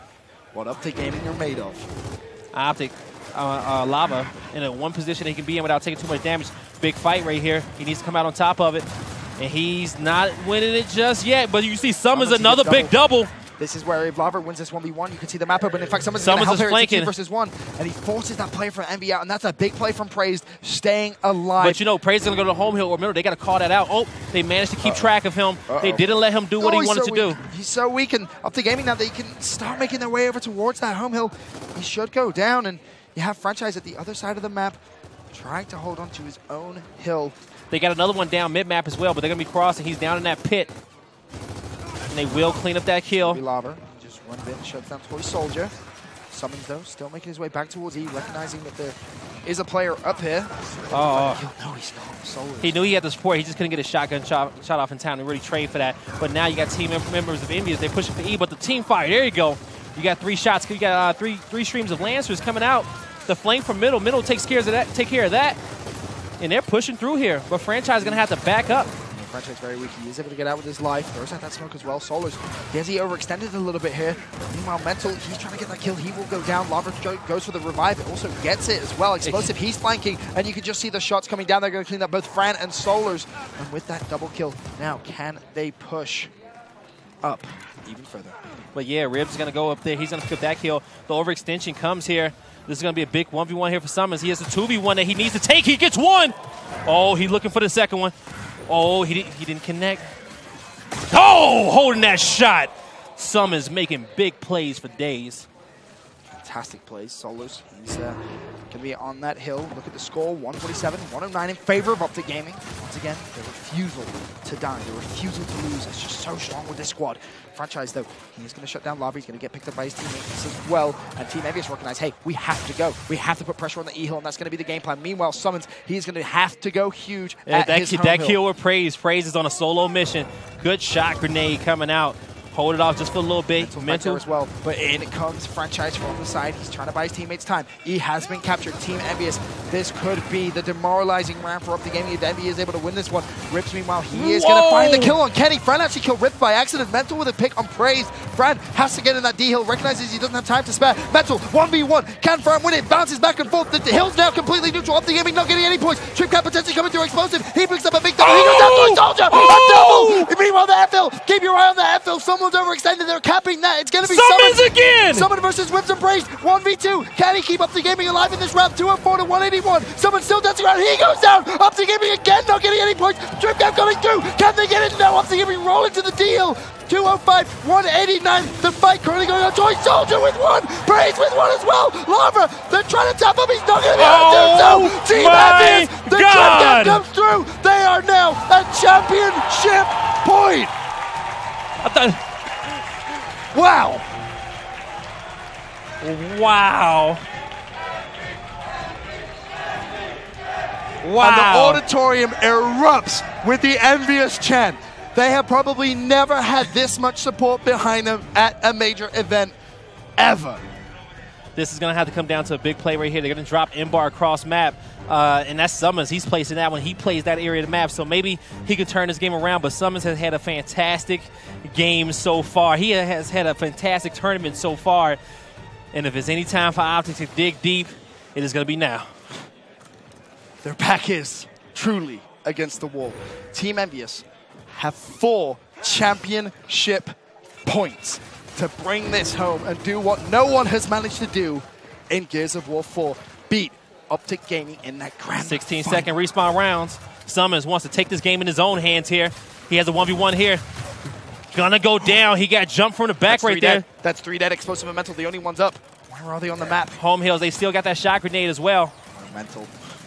what OpTic Gaming are made of. OpTic. Lava in a one position he can be in without taking too much damage. Big fight right here. He needs to come out on top of it. And he's not winning it just yet. But you see Summons another big double. This is where if Lava wins this 1v1, you can see the map open. In fact, Summons is flanking. 2 versus 1. And he forces that play from Envy out. And that's a big play from Praised, staying alive. But you know, Praised is going to go to the home hill. Remember, they got to call that out. Oh, they managed to keep track of him. They didn't let him do what he wanted to do. He's so weak. And OpTic Gaming now, they can start making their way over towards that home hill. He should go down. And you have Franchise at the other side of the map trying to hold on to his own hill. They got another one down mid-map as well, but they're going to be crossing. He's down in that pit. And they will clean up that kill. Lava just runs in, shuts down Toy Soldier. Summons, though, still making his way back towards E, recognizing that there is a player up here. No, he's not. Solars. He knew he had the support. He just couldn't get a shotgun shot off in time to really trade for that. But now you got team members of Envyus. They're pushing for E, but the team fire. There you go. You got 3 shots. You got three streams of Lancers coming out. The flank from middle. Middle takes care of that. And they're pushing through here. But Franchise is going to have to back up. Franchise very weak. He is able to get out with his life. Throws out that smoke as well. Solars, he overextended a little bit here. Meanwhile, Mental, he's trying to get that kill. He will go down. Lava goes for the revive. It also gets it as well. Explosive, he's flanking, and you can just see the shots coming down. They're going to clean up both Fran and Solars. And with that double kill, now can they push up even further? But yeah, Ribs is going to go up there. He's going to pick up that kill. The overextension comes here. This is going to be a big 1v1 here for Summons. He has a 2v1 that he needs to take. He gets one. Oh, he's looking for the second one. Oh, he didn't connect. Oh, holding that shot. Summons making big plays for days. Fantastic plays. Solars, he's going to be on that hill. Look at the score, 147, 109 in favor of OpTic Gaming. Once again, their refusal to die, their refusal to lose is just so strong with this squad. Franchise, though, he is going to shut down Lava. He's going to get picked up by his teammates as well. And Team Envyus recognize, hey, we have to go. We have to put pressure on the E-Hill, and that's going to be the game plan. Meanwhile, Summons, he's going to have to go huge at his home that hill. kill with Praise. Praise is on a solo mission. Good shot grenade coming out. Hold it off just for a little bit. Mental as well. But in comes Franchise from the side. He's trying to buy his teammates time. He has been captured. Team Envyus, this could be the demoralizing round for OpTic Gaming if Envyus is able to win this one. Rips, meanwhile, he is going to find the kill on Kenny. Fran actually killed Rip by accident. Mental with a pick on Praise. Fran has to get in that D-Hill. Recognizes he doesn't have time to spare. Mental, 1v1. Can Fran win it? Bounces back and forth. The hill's now completely neutral. OpTic Gaming not getting any points. Trip Cap potentially coming through explosive. He picks up a big double. He goes down to a soldier. A double. Meanwhile, the FL. Keep your eye on the FL. Someone's overextended. They're capping that. It's going to be Summons again! Summon versus Whips and Praise. 1v2. Can he keep OpTic Gaming alive in this round? 204 to 181. Summon still dancing around. He goes down. OpTic Gaming again, not getting any points. Trip Cap coming through. Can they get it? No. OpTic Gaming rolling to the deal. 205, 189. The fight currently going on. Toy Soldier with one. Praise with one as well. Lava, they're trying to tap him. He's not going to be able to do so. Team Envyus, the Trip Cap comes through. They are now at championship point. Wow. Wow. Wow. And the auditorium erupts with the Envyus chant. They have probably never had this much support behind them at a major event ever. This is going to have to come down to a big play right here. They're going to drop M-Bar across map, and that's Summons. He's placing that when he plays that area of the map, so maybe he could turn this game around, but Summons has had a fantastic game so far. He has had a fantastic tournament so far, and if it's any time for OpTic to dig deep, it is going to be now. Their back is truly against the wall. Team Envyus have 4 championship points to bring this home and do what no one has managed to do in Gears of War 4. Beat OpTic Gaming in that grand 16-second respawn rounds. Summons wants to take this game in his own hands here. He has a 1v1 here. Gonna go down. He got jumped from the back right there. That's 3 dead. Explosive and Mental, the only ones up. Where are they on the map? Home Hills, they still got that shot grenade as well.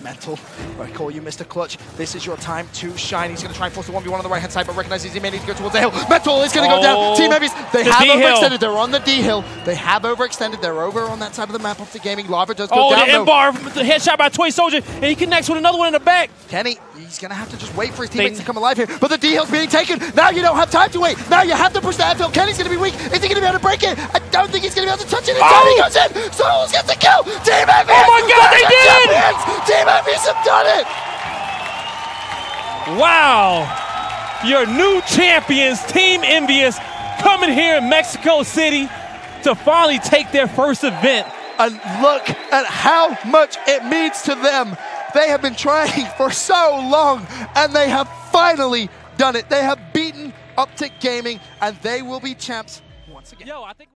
Mental, I call you Mr. Clutch. This is your time to shine. He's going to try and force the 1v1 on the right-hand side, but recognizes he may need to go towards the hill. Mental is going to go down. Team Envyus, they have overextended. They're on the D-Hill. They have overextended. They're over on that side of the map. OpTic Gaming. Lava does go down. The M-Bar, the headshot by Toy Soldier, and he connects with another one in the back. Kenny, he's going to have to just wait for his teammates to come alive here. But the D-Hill's being taken. Now you don't have time to wait. Now you have to push the FL. Kenny's going to be weak. Is he going to be able to break it? I don't think he's going to be able to touch it. He goes in. Souls gets the kill. Team Envyus. Oh my God, they did! Team Envyus have done it. Wow. Your new champions, Team Envyus, coming here in Mexico City to finally take their first event. And look at how much it means to them. They have been trying for so long, and they have finally done it. They have beaten OpTic Gaming, and they will be champs once again.